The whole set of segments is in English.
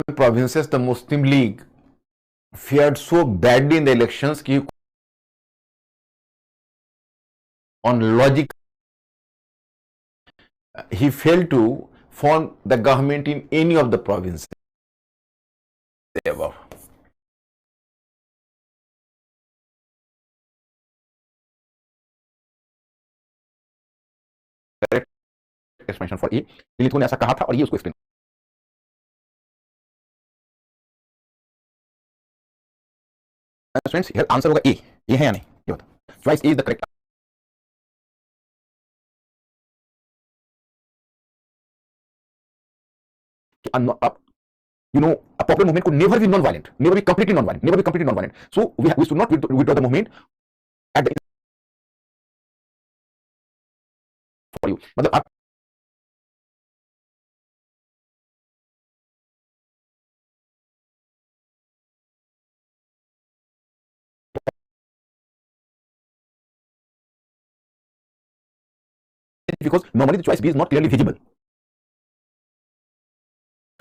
provinces the Muslim League fared so badly in the elections कि on logic he failed to form the government in any of the provinces above. Correct explanation for A. लिलित ने ऐसा कहा था और ये उसको explain. Friends, here answer होगा A. ये है या नहीं ये बता. Choice A is the correct. A popular movement could never be non-violent, never be completely non-violent. So we should not withdraw the movement at the for you. मतलब आप because normally the choice B is not clearly visible.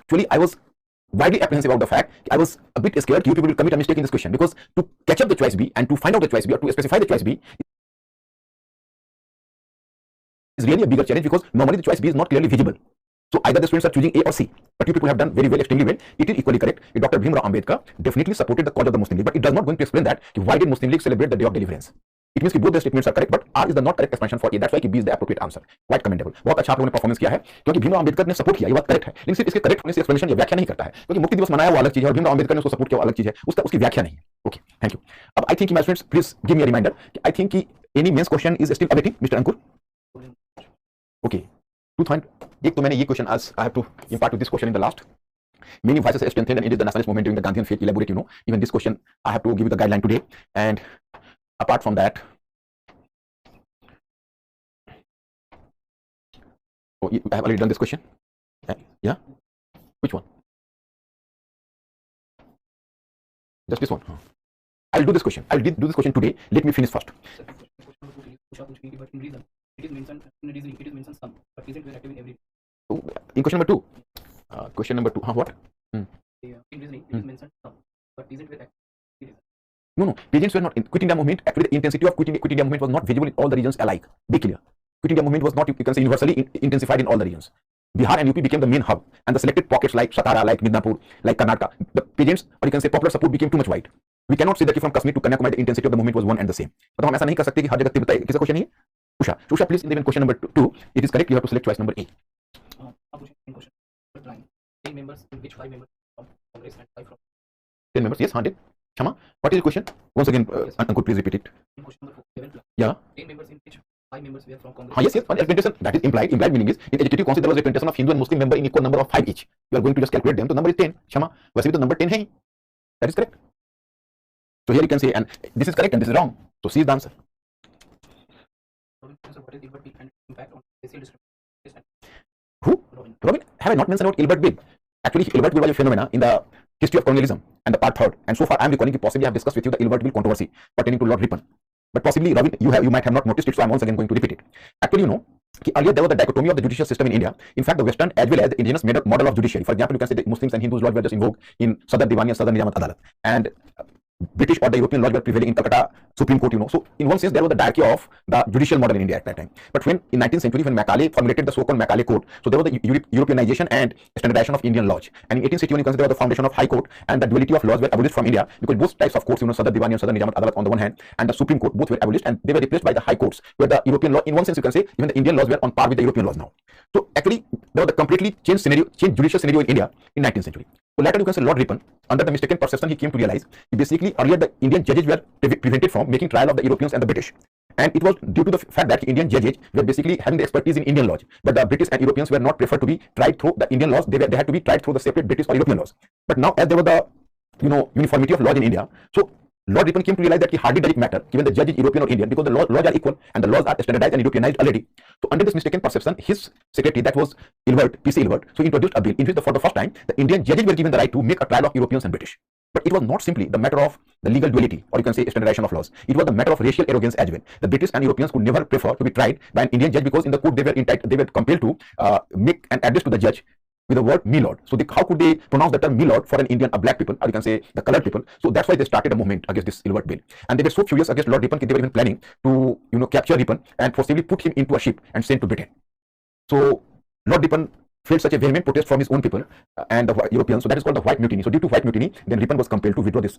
Actually, I was widely apprehensive about the fact. I was a bit scared you people will commit a mistake in this question because to catch up the choice B and to find out the choice B or to specify the choice B is really a bigger challenge because normally the choice B is not clearly visible. So either the students are choosing A or C, but you people have done very well, extremely well. It is equally correct. Dr. Bhimrao Ambedkar definitely supported the cause of the Muslim League, but it does not going to explain that why did Muslim League celebrate the Day of Deliverance. It means कि both the statements are correct, but R is the not correct explanation for A. That's why B is the appropriate answer. Quite commendable. बहुत अच्छा आप लोगों ने performance किया है क्योंकि भीमराव अम्बेडकर ने सपोर्ट किया, ये बात करेक्ट है, लेकिन सिर्फ इसके करेक्ट होने से एक्सप्लेनेशन या व्याख्या नहीं करता है क्योंकि मुक्ति दिवस मनाया वो अलग चीज है और भीमराव अम्बेडकर ने उसको सपोर्ट किया वो अलग चीज है, उसकी व्याख्या नहीं है. Okay, thank you. अब I think my students please give me a reminder. I think कि any mains question is still awaiting mister Ankur. Okay, 2000 एक तो मैंने ये क्वेश्चन आज I have to impart this question in the last. Many voices are strengthened and it is the nationalist movement during the Gandhian phase. Elaborate, even this question I have to give you the guideline today. And apart from that, I have already done this question. Yeah, which one? Just this one. I'll do this question. I'll do this question today. Let me finish first. It is mentioned in reasoning. It is mentioned some, but isn't very active in every. In question number 2. Question number 2. What? In reasoning, it is mentioned some, but isn't very active. No. Peasants were not in Quit India movement. Actually, the intensity of Quit India movement was not visible in all the regions alike. Be clear. Quit India movement was not, you can say, universally intensified in all the regions. Bihar and UP became the main hub, and the selected pockets like Satara, like Midnapur, like Karnataka, the peasants, or you can say popular support became too much wide. We cannot say that from Kashmir to Kanyakumari, the intensity of the movement was one and the same. But हम ऐसा नहीं कर सकते कि हर जगह तीव्रता किसका question है? Usha, please, in question number 2, it is correct. You have to select choice number A. Question 9. 10 members, in which 5 members from Congress and 5 from 10 members. Yes, 100. Shama, what is the question? Once again, yes. Uncle, please repeat it. In question number 4, 7 plus. Yeah. 10 members, in which 5 members were from Congress. Yes. Representation, that is implied. Implied meaning is in executive council there was representation of Hindu and Muslim member in equal number of 5 each. You are going to just calculate them. So number is 10. Shama, वैसे भी तो number 10 है. That is correct. So here you can say, and this is correct and this is wrong. So C is the answer. What is Gilbert Big and impact on racial discrimination? Who? Robin. Have I not mentioned about Gilbert Big? Actually, Gilbert Big was a phenomena in the history of colonialism and the part 3rd. And so far, I am recalling possibly I have discussed with you the Gilbert Big controversy pertaining to Lord Ripon. But possibly, Robin, you might have not noticed it, so I am once again going to repeat it. Actually, earlier there was the dichotomy of the judicial system in India. In fact, the Western as well as the indigenous made a model of judiciary. For example, you can say the Muslims and Hindus laws were just invoked in Sadar Diwani and Sadar Nizamat Adalat. And British or the European laws were prevailing in Calcutta Supreme Court, So in one sense, there was the diarchy of the judicial model in India at that time. But when in 19th century, when Macaulay formulated the so-called Macaulay Code, so there was the Europeanization and standardization of Indian laws. And in 1861, you consider the foundation of High Court and the duality of laws were abolished from India because both types of courts, Sadar Diwani and Sadar Nizamat Adalat on the one hand, and the Supreme Court, both were abolished and they were replaced by the High Courts, where the European law, in one sense, you can say, even the Indian laws were on par with the European laws now. So actually, there was a completely changed judicial scenario in India in 19th century. So later you can say Lord Ripon, under the mistaken perception, he came to realize basically earlier the Indian judges were prevented from making trial of the Europeans and the British. And it was due to the fact that Indian judges were basically having the expertise in Indian laws. But the British and Europeans were not preferred to be tried through the Indian laws. They had to be tried through the separate British or European laws. But now as there was the uniformity of laws in India, so Lord Ripon came to realize that hardly does it matter given the judge is European or Indian because the laws are equal and the laws are standardized and Europeanized already. So under this mistaken perception, his secretary, that was P.C. Ilbert, so introduced a bill in which for the first time the Indian judges were given the right to make a trial of Europeans and British. But it was not simply the matter of the legal duality or you can say standardization of laws. It was the matter of racial arrogance as well. The British and Europeans could never prefer to be tried by an Indian judge because in the court they were compelled to make an address to the judge with the word Milord. So how could they pronounce the term Milord for an Indian, a black people, or you can say the colored people? So that's why they started a movement against this Ilvert bill. And they were so furious against Lord Ripon that they were even planning to, capture Ripon and forcibly put him into a ship and send to Britain. So Lord Ripon felt such a vehement protest from his own people and the Europeans. So that is called the White Mutiny. So due to White Mutiny, then Ripon was compelled to withdraw this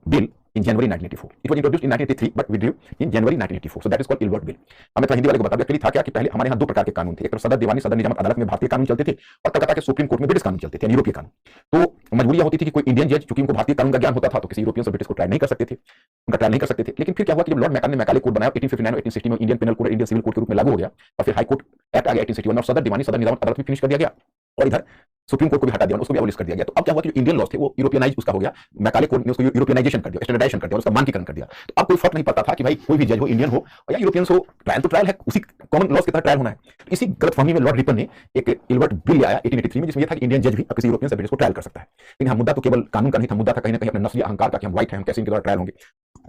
bill in January 1984. It was introduced in 1983, but withdrew in January 1984. So that is called Ilvert bill. अब मैं तो हिंदी वाले को बता दूं, actually था क्या कि पहले हमारे यहाँ दो प्रकार के कानून थे। एक तो सदर दीवानी, सदर निजामत अदालत में भारतीय कानून चलते थे, और कलकत्ता के सुप्रीम कोर्ट में ब्रिटिश कानून चलते थे, यूरोपीय कानून। तो मजबूरी होती थी कि कोई इंडियन जज, चूंकि उनको भारतीय कानून का ज्ञान होता था, तो किसी यूरोपियन से ब्रिटिश को ट्रायल नहीं कर सकते थे, उनका ट्रायल नहीं कर सकते थे। लेकिन फिर क्या हुआ कि जब लॉर्ड मैकाले ने मैकाले कोड बनाया 1859 और 1860 में, Indian penal code Indian civil code के रूप में लागू हो गया, और फिर हाई कोर्ट एक्ट आ गया 1861, और सदर दीवानी, सदर निजामत अदालत भी फिनिश कर दिया गया, और इधर सुप्रीम कोर्ट को भी हटा दिया, उसको भी अबॉलिश कर दिया गया। तो अब क्या हुआ कि जो इंडियन लॉज थे वो यूरोपियनाइज उसका हो गया, मैकाले कोर्ट ने उसको यूरोपियनाइजेशन कर दिया, स्टैंडर्डाइजेशन कर दिया, उसका मानकीकरण कर दिया। तो अब कोई फर्क नहीं पड़ता था कि भाई कोई भी जज हो, इंडियन हो या यूरोपियंस हो, ट्रायल तो ट्रायल है, उसी कॉमन लॉज के तहत ट्रायल होना है। तो इसी गलतफहमी में लॉर्ड रिपन ने एक इल्बर्ट बिल लाया 1883 में, जिसमें यह था कि इंडियन जज भी किसी यूरोपियन से ब्रिटिश को ट्रायल कर सकता है। लेकिन हाँ, मुद्दा तो केवल कानून का नहीं था, मुद्दा था कहीं ना कहीं अपने नस्लीय अहंकार का कि हम व्हाइट हैं, हम कैसे इनके द्वारा ट्रायल होंगे।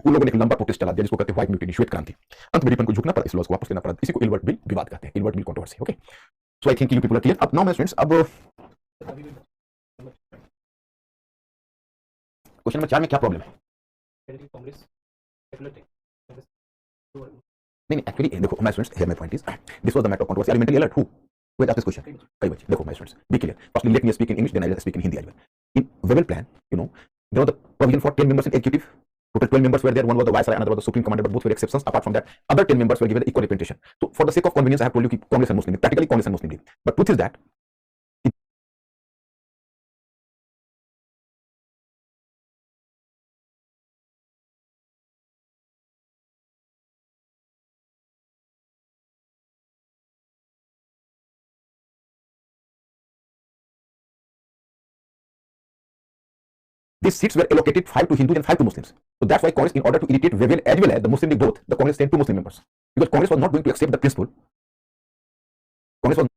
उन लोगों ने एक लंबा प्रोटेस्ट चला दिया, जिसको कहते हैं व्हाइट म्यूटिनी, श्वेत क्रांति। अंत में रिपन को झुकना पड़ा, इस लॉज को वापस लेना पड़ा। इसी को इल्बर्ट बिल विवाद कहते हैं, Ilbert bill controversy. Okay, so I think you people are clear. अब नाउ माय फ्रेंड्स, अब क्वेश्चन नंबर 4 में क्या प्रॉब्लम है? नहीं, एक्चुअली देखो my students, here my point is, this was the matter of controversy. Are mentally alert? Who asked this question? कई बच्चे। देखो my students, be clear. Firstly let me speak in English, then I will speak in Hindi as well. In Wavell plan, there was the provision for 10 members in executive. Total 12 members were there. One was the viceroy, another was the supreme commander, but both were exceptions. Apart from that, other 10 members were given equal representation. So for the sake of convenience, I have told you that Congress and Muslim League, practically Congress and Muslim League. But truth is that these seats were allocated 5 to Hindus and 5 to Muslims. So that's why Congress, in order to irritate Wavell as well as the Muslim League both, the Congress sent 2 Muslim members. Because Congress was not going to accept the principle. Congress was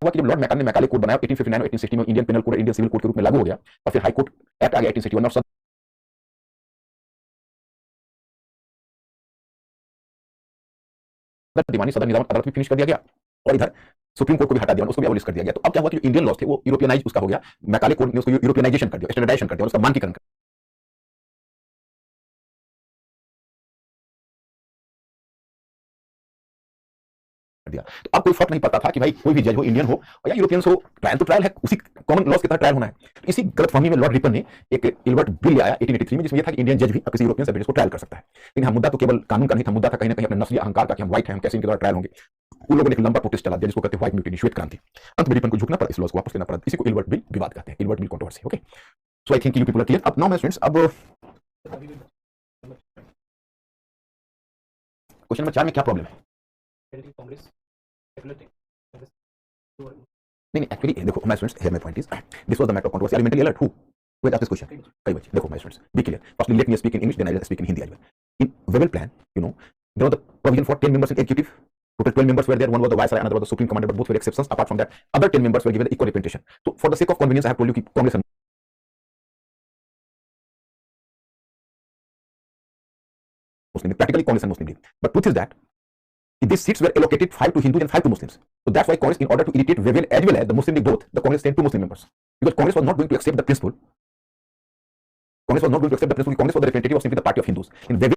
हुआ कि जब Lord Macaulay ने Macaulay code बनाया 1859 और 1860 में, Indian penal code Indian civil code के रूप में लागू हो गया, और फिर हाई कोर्ट एक्ट आ गया 1861, और सदर दीवानी, सदर निजामत अदालत भी फिनिश कर दिया गया, और इधर सुप्रीम कोर्ट को भी हटा दिया, उसको भी अबॉलिश कर दिया गया। तो अब क्या हुआ कि जो इंडियन लॉज थे वो यूरोपियनाइज उसका हो गया, मैकाले कोर्ट ने उसको यूरोपियनाइजेशन कर दिया, स्टैंडर्डाइजेशन कर दिया, उसका मानकीकरण कर दिया। तो अब कोई फर्क नहीं पड़ता था कि भाई कोई भी जज हो, इंडियन हो या यूरोपियंस हो, ट्रायल तो ट्रायल है, उसी कॉमन लॉज के तहत ट्रायल होना है। तो इसी गलतफहमी में लॉर्ड रिपन ने एक इल्बर्ट बिल लाया 1883 में, जिसमें यह था कि इंडियन जज भी किसी यूरोपियन से ब्रिटिश को ट्रायल कर सकता है। लेकिन हाँ, मुद्दा तो केवल कानून का नहीं था, मुद्दा था कहीं ना कहीं अपने नस्लीय अहंकार का कि हम व्हाइट हैं, हम कैसे इनके द्वारा ट्रायल होंगे। उन लोगों ने एक लंबा प्रोटेस्ट चला दिया, जिसको कहते हैं व्हाइट म्यूटिनी, श्वेत क्रांति। अंत में रिपन को झुकना पड़ा, इस लॉज को वापस लेना पड़ा। इसी को इल्बर्ट बिल विवाद कहते हैं, Ilbert bill controversy. Okay, so I think you people are clear. अब नाउ माय फ्रेंड्स, अब क्वेश्चन नंबर 4 में क्या प्रॉब्लम है? नहीं, एक्चुअली देखो my students, here my point is, this was the matter of controversy. Are mentally alert? Who asked this question? कई बच्चे। देखो my students, be clear. Firstly let me speak in English, then I will speak in Hindi as well. In Wavell plan, there was the provision for 10 members in executive. Total 12 members were there. One was the viceroy, another was the supreme commander, but both were exceptions. Apart from that, other 10 members were given equal representation. So for the sake of convenience, I have told you that Congress and Muslim League, practically Congress and Muslim League. But truth is that these seats were allocated 5 to Hindus and 5 to Muslims. So that's why Congress, in order to irritate Wavell as well as the Muslim League both, the Congress sent 2 Muslim members. Because Congress was not going to accept the principle. Congress was not going to accept the principle. Congress was the representative of simply the party of Hindus. In Wavell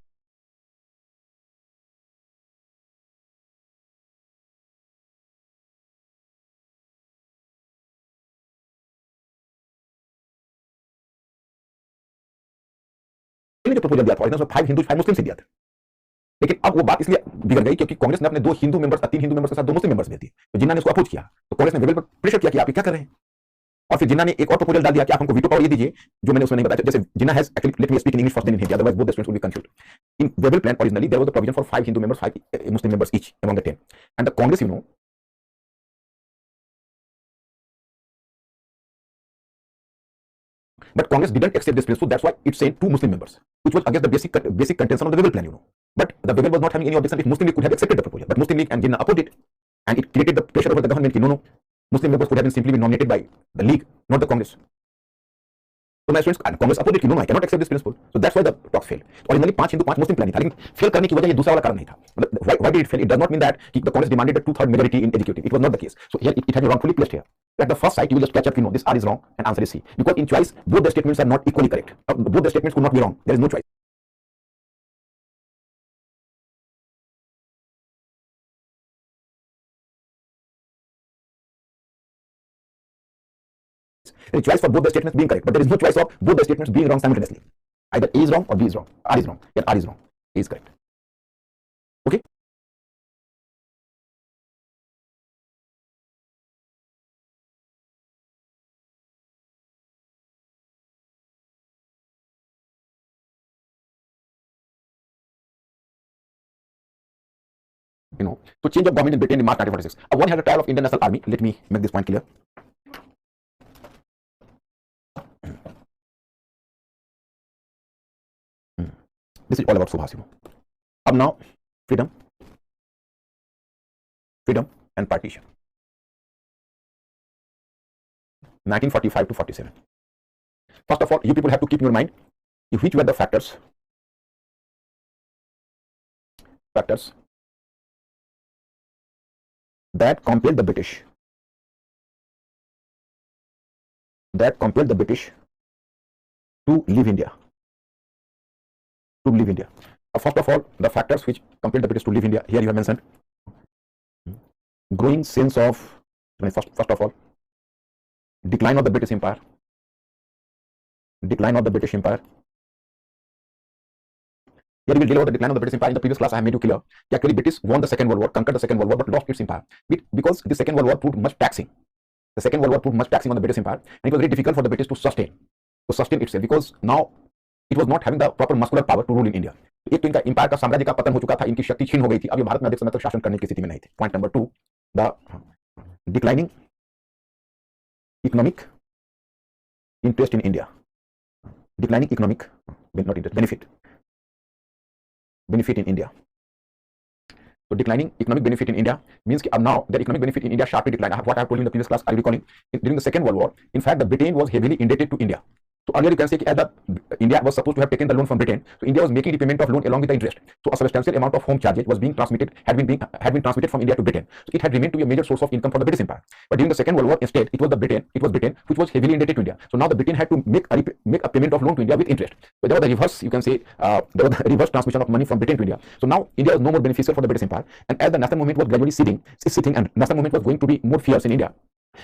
ने जो proposal दिया था, इसमें 5 हिंदू 5 मुस्लिम से दिया था। लेकिन अब वो बात इसलिए बिगड़ गई क्योंकि कांग्रेस ने अपने 2 हिंदू मेंबर्स, 3 हिंदू मेंबर्स के साथ 2 मुस्लिम मेंबर्स दे दिए। तो जिन्ना ने उसको अपोज किया, तो कांग्रेस ने वेबल पर प्रेशर किया कि आप ये क्या कर रहे हैं, और फिर जिन्ना ने एक और प्रपोजल डाल दिया कि आप हमको वीटो पावर ये दीजिए, जो मैंने उसमें नहीं बताया। जैसे Jinnah has actually, let me speak in English first then in Hindi, otherwise both the students will be confused. In Wavell plan originally there was the provision for 5 Hindu members, 5 Muslim members each among the 10, and the Congress but Congress didn't accept this principle. That's why it sent 2 Muslim members, which was against the basic contention of the Wavell plan. But the Wavell was not having any objection if Muslim League could have accepted the proposal. But Muslim League and Jinnah opposed it, and it created the pressure over the government. No, Muslim members could have been simply been nominated by the League, not the Congress. So my students, Congress opposed it, no, I cannot accept this principle. So that's why the talks failed. Originally 5 Hindu 5 Muslim plan था, लेकिन fail करने की वजह ये दूसरा वाला कारण नहीं था. Why did it fail? It does not mean that the Congress demanded a 2/3 majority in executive. It was not the case. So here it has been wrongfully placed here. At the first sight, you will just catch up, this R is wrong and answer is C. Because in choice, both the statements are not equally correct. Both the statements could not be wrong. There is no choice. There is choice for both the statements being correct, but there is no choice of both the statements being wrong simultaneously. Either A is wrong or B is wrong. R is wrong. Here R is wrong. A is correct. Okay. So change of government in Britain in March 1946. One had a trial of Indian National Army. Let me make this point clear. This is all about Subhas. Up now, freedom and partition. 1945 to 47. First of all, you people have to keep in your mind which were the factors that compelled the British to leave India. First of all, the factors which compelled the British to leave India, here you have mentioned growing sense of, first of all, decline of the British Empire. Here we will deal about the decline of the British Empire. In the previous class, I have made you clear. Actually, British won the Second World War, conquered the Second World War, but lost its empire because the Second World War proved much taxing. The Second World War proved much taxing on the British Empire, and it was very difficult for the British to sustain itself because now it was not having the proper muscular power to rule in India. एक तो इनका empire का साम्राज्य का पतन हो चुका था, इनकी शक्ति छीन हो गई थी, अब ये भारत में अधिक समय तक शासन करने की स्थिति में नहीं थे. Point number 2, the declining economic interest in India. Declining economic, not interest, benefit in India. So declining economic benefit in India means that now the economic benefit in India sharply declined. What I have told you in the previous class, are you recalling? During the Second World War, in fact, the Britain was heavily indebted to India. So earlier you can say that India was supposed to have taken the loan from Britain. So India was making the payment of loan along with the interest. So a substantial amount of home charges was being transmitted, had been transmitted from India to Britain. So it had remained to be a major source of income for the British Empire. But during the Second World War, instead, it was Britain which was heavily indebted to India. So now the Britain had to make a payment of loan to India with interest. So there was the reverse, you can say, there was the reverse transmission of money from Britain to India. So now India was no more beneficial for the British Empire. And as the national movement was gradually sitting, and national movement was going to be more fierce in India,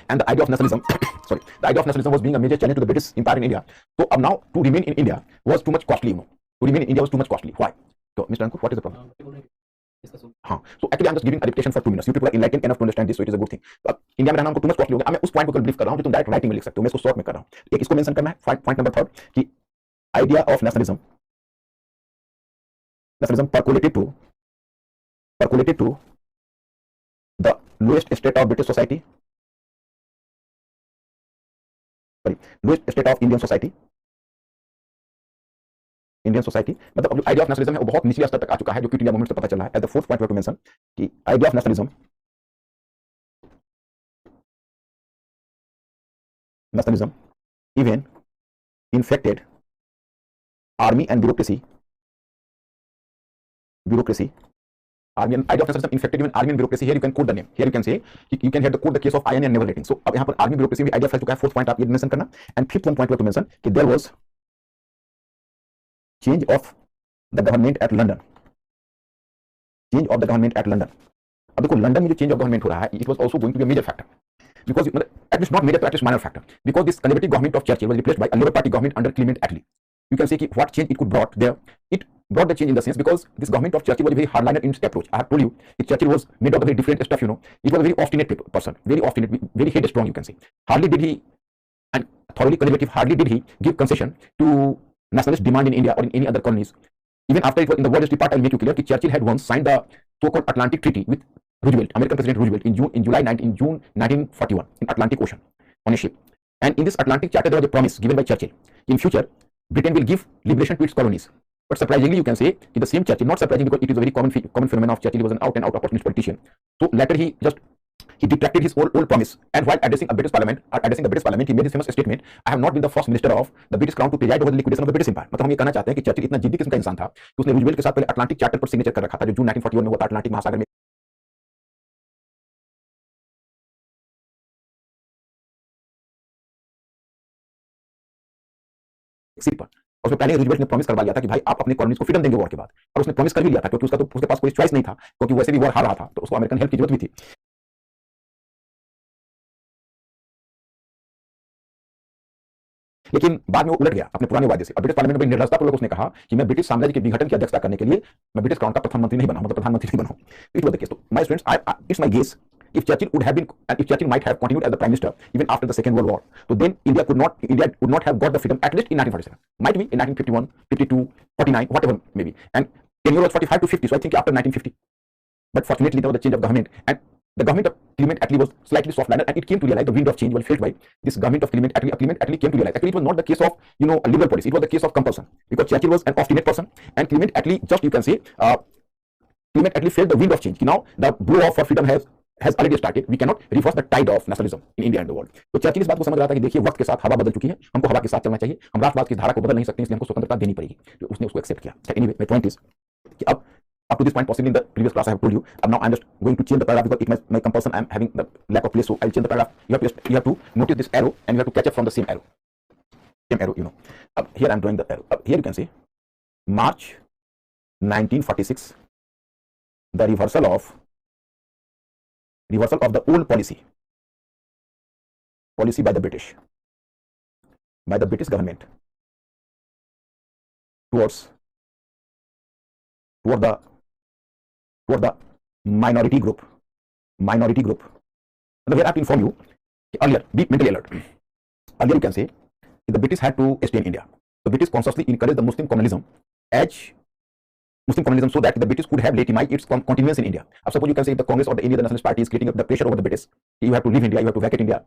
and the idea of nationalism, was being a major challenge to the British Empire in India. So now to remain in India was too much costly. Why? So Mr. Ankur, what is the problem? So actually I'm just giving a repetition for 2 minutes. You people are enlightened enough to understand this, so it is a good thing. India में रहना हमको too much costly हो गया. मैं उस point को brief कर रहा हूँ जो तुम डायरेक्ट राइटिंग में लिख सकते हो. मैं इसको शॉर्ट में कर रहा हूँ. एक इसको मेंशन करना है. पॉइंट नंबर 3 कि idea of nationalism percolated to the lowest state of British society, lowest state of Indian society. मतलब आइडिया ऑफ नेशनलिज्म है वो बहुत निचले स्तर तक आ चुका है, जो क्विट इंडिया मूवमेंट से पता चल रहा है. At the fourth point to mention कि idea of nationalism even infected army and bureaucracy. Army and idea of nationalism infected even army and bureaucracy. Here you can quote the name. Here you can say you can hear the quote the case of IN and naval rating. So अब यहाँ पर army bureaucracy भी idea फैल चुका है. Fourth point आप ये mention करना. And fifth one point to mention कि there was change of the government at London. अब देखो लंदन में जो चेंज ऑफ गवर्नमेंट हो रहा है, it was also going to be a major factor. Because at least not major, at least minor factor. Because this conservative government of Churchill was replaced by a Labour Party government under Clement Attlee. You can say what change it could brought there. It brought the change in the sense because this government of Churchill was a very hardliner in its approach. I have told you, Churchill was made of very different stuff. It was a very obstinate person, very headstrong. You can say. Hardly did he, and thoroughly conservative. Hardly did he give concession to nationalist demand in India or in any other colonies. Even after it was in the War History part, I'll make you clear that Churchill had once signed the so-called Atlantic Treaty with Roosevelt, American President Roosevelt, in June 1941 in Atlantic Ocean on a ship. And in this Atlantic Charter, there was a promise given by Churchill. In future, Britain will give liberation to its colonies. But surprisingly, you can say the same Churchill, not surprising because it is a very common phenomenon of Churchill. He was an out and out opportunist politician. So later he just He detracted his old promise, and while addressing a British parliament, he made his famous statement, "I have not been the first minister of the British crown to preside over the liquidation of the British empire." मतलब हम ये कहना चाहते हैं कि Churchill इतना जिद्दी किस्म का इंसान था कि उसने रूजवेल्ट के साथ पहले अटलांटिक चार्टर पर सिग्नेचर कर रखा था, जो जून 1941 में हुआ था अटलांटिक महासागर में सीट पर। उसमें पहले रूजवेल्ट ने प्रॉमिस करवा लिया था कि भाई आप अपने कॉलोनीज को फ्रीडम देंगे वॉर के बाद, और उसने प्रॉमिस कर भी लिया था क्योंकि उसका तो उसके पास कोई चॉइस नहीं था, क्योंकि वैसे भी वॉर हार रहा था, तो उसको अमेरिकन हेल्प की जरूरत भी थी। लेकिन बाद में वो उलट गया अपने पुराने वादे से, और ब्रिटिश पार्लियामेंट में निर्लजतापूर्वक उसने कहा कि मैं ब्रिटिश साम्राज्य के विघटन की अध्यक्षता करने के लिए मैं ब्रिटिश क्राउन का प्रधानमंत्री नहीं बना, मतलब प्रधानमंत्री नहीं बना। It was the case. तो my students, it's my guess, if Churchill would have been, and if Churchill might have continued as the prime minister even after the Second World War, so then India would not have got the freedom at least in 1947, might be in 1951, 52, 49, whatever maybe, and tenure was 45 to 50, so I think after 1950. But fortunately there was a change of government, and the government of Clement Attlee was slightly soft-landed, and it came to realize the wind of change was felt by this government of Clement Attlee. Clement Attlee came to realize actually it was not the case of a liberal policy, it was the case of compulsion, because Churchill was an obstinate person, and Clement Attlee, just you can say, Clement Attlee felt the wind of change. Now the blow off for freedom has already started. We cannot reverse the tide of nationalism in India and the world. तो Churchill इस बात को समझ रहा था कि देखिए वक्त के साथ हवा बदल चुकी है, हमको हवा के साथ चलना चाहिए, हम राष्ट्रवाद की धारा को बदल नहीं सकते, इसलिए हमको स्वतंत्रता देनी पड़ेगी। तो उसने उसको एक्सेप्ट किया। एनीवे, माय पॉइंट इज कि अब up to this point, possibly in the previous class I have told you, now I'm just going to change the paragraph because it my compulsion, I'm having the lack of place, so I'll change the paragraph. You have to notice this arrow, and you have to catch up from the same arrow, here I'm drawing the arrow. Here you can see March 1946, the reversal of the old policy by the British government toward the minority group. Where I have to inform you, earlier, be mentally alert. Earlier you can say the British had to stay in India. The British consciously encouraged the Muslim communalism so that the British could have legitimized its continuance in India. Suppose you can say if the Congress or the Indian Nationalist Party is creating up the pressure over the British, you have to leave India, you have to vacate India,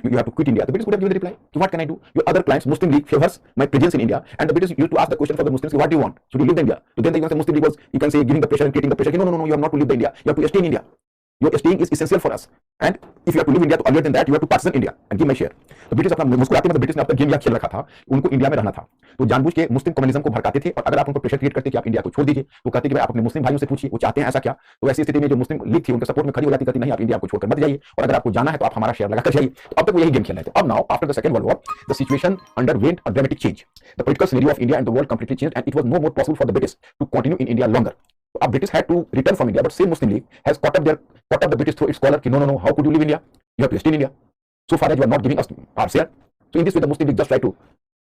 you have to quit India. The British would have given the reply, what can I do? Your other clients, Muslim League favors my presence in India, and the British used to ask the question for the Muslims, what do you want? Should you leave India? So then the Muslim League was, you can say, giving the pressure and creating the pressure. No, you have not to leave the India. You have to stay in India. Your staying is essential for us. And if you have to leave India, to earlier than that, you have to partition India and give my share. तो British अपना मुस्कुराते मतलब British ने अपना game याद खेल रखा था, उनको इंडिया में रहना था, तो जानबूझ के मुस्लिम कम्युनिज्म को भड़काते थे, और अगर आप उनको प्रेशर क्रिएट करते कि आप इंडिया को छोड़ दीजिए, तो कहते कि भाई आप अपने मुस्लिम भाइयों से पूछिए वो चाहते हैं ऐसा क्या। तो ऐसी स्थिति में जो मुस्लिम लीग थी उनके सपोर्ट में खड़ी हो जाती, कहती नहीं आप इंडिया को छोड़कर मत जाइए, और अगर आपको जाना है तो आप हमारा शेयर लगाकर जाइए। तो अब तक वो यही गेम खेल रहे थे। अब now after the second world war the situation underwent a dramatic change, the political scenario of India and the world completely changed, and it was no more possible for the British to continue in India longer. British had to return from India, but same Muslim League has caught up the British through its collar. No, how could you leave India? You have to stay in India. So far as you are not giving us our share. So in this way, the Muslim League just tried to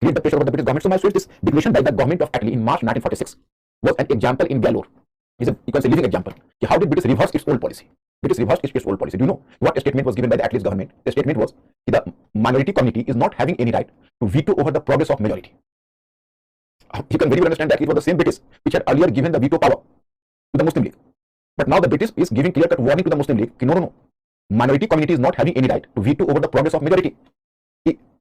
create the pressure over the British government. So my this declaration by the government of Attlee in March 1946 was an example in galore. You can say living example. How did British reverse its old policy? British reversed its old policy. Do you know what statement was given by the Attlee's government? The statement was the minority community is not having any right to veto over the progress of majority. You can very well understand that it was the same British which had earlier given the veto power to the Muslim League. But now the British is giving clear-cut warning to the Muslim League कि no, minority community is not having any right to veto over the progress of majority.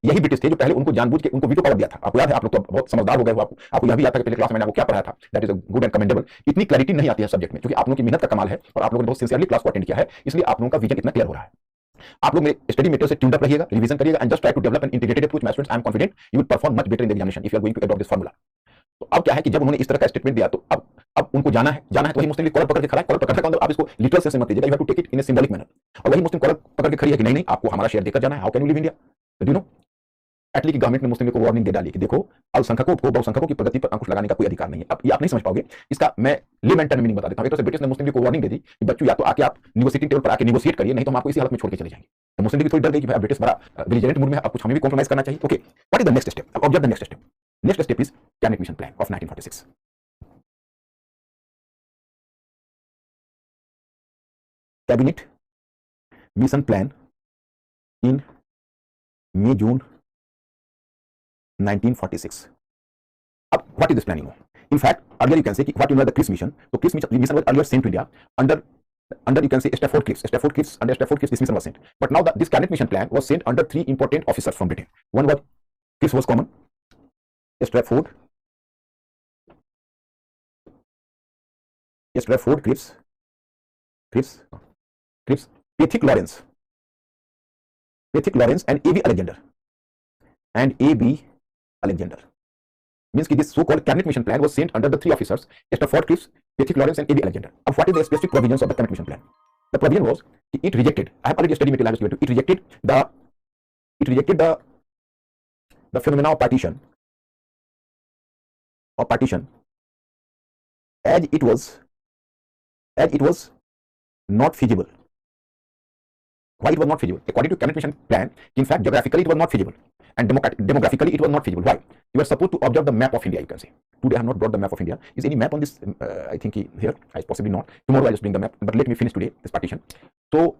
यही British थे जो पहले उनको जानबूझ के उनको veto power दिया था। आपको याद है, आप लोग तो बहुत समझदार हो गए हो, आपको यह भी याद था कि पहले क्लास में मैंने आपको क्या पढ़ाया था। That is a good and commendable. इतनी क्लैरिटी नहीं आती है सब्जेक्ट में, क्योंकि आप लोगों की मेहनत का कमाल है और आप लोगों ने बहुत सिंसियरली क्लास को अटेंड किया है, इसलिए आप लोगों का विजन इतना क्लियर हो रहा है। आप लोग मेरे स्टडी मेटेरियल से ट्यून्ड अप रहिएगा, रिवीजन करिएगा, and just try to develop an integrated approach. My students, I am confident you will perform much better in the examination if you are going to adopt this formula. तो अब क्या है कि जब उन्होंने इस तरह का स्टेटमेंट दिया, तो अब उनको जाना है तो वही मुस्लिम लीग कॉलर पकड़ के खड़ा है। कॉलर पकड़ने का मतलब आप इसको लिटरल सेंस में मत लीजिएगा, you have to take it in a symbolic manner. और वही मुस्लिम कॉलर पकड़ के खड़ी है कि नहीं आपको हमारा शेयर देकर जाना है। How can you leave India? Do you know Attlee की गवर्नमेंट ने मुस्लिम लीग को वार्निंग दे डाली कि देखो अल्पसंख्यकों को बहुसंख्यकों की प्रगति पर अंकुश लगाने का कोई अधिकार नहीं है। अब ये आप नहीं समझ पाओगे, इसका मैं लेमन टर्म मीनिंग बता देता हूं। एक तो से ब्रिटिश ने मुस्लिम लीग को वार्निंग दे दी कि बच्चों या तो आके आप नेगोशिएटिंग टेबल पर आके नेगोशिएट करिए, नहीं तो हम आपको इसी हालत में छोड़ के चले जाएंगे। तो मुस्लिम लीग थोड़ी डर गई कि भाई ब्रिटिश बड़ा बेलिजरेंट मूड में है, अब कुछ हमें भी कॉम्प्रोमाइज करना चाहिए। Okay, what is the next step? अब observe the next step. Next step is cabinet mission plan of 1946। Cabinet mission plan in May-June 1946. What is this plan? In fact, earlier you can say what you know the Cripps mission. So Cripps mission was earlier sent to India under you can say Stafford Cripps. Under Stafford Cripps this mission was sent. But now this cabinet mission plan was sent under three important officers from Britain. One was Cripps was common. Stafford, Cripps, Pethick Lawrence and A.B. Alexander. Means this so-called cabinet mission plan was sent under the three officers, Stafford Cripps, Pethick Lawrence, and A.B. Alexander. Now, what is the specific provisions of the cabinet mission plan? The provision was it rejected. I have already studied material. It rejected the phenomena of partition as it was not feasible. Why it was not feasible? According to cabinet mission plan, in fact, geographically it was not feasible, and demographically it was not feasible. Why? You are supposed to observe the map of India. You can say. Today I have not brought the map of India. Is any map on this? I think here. I possibly not. Tomorrow I'll just bring the map. But let me finish today this partition. So,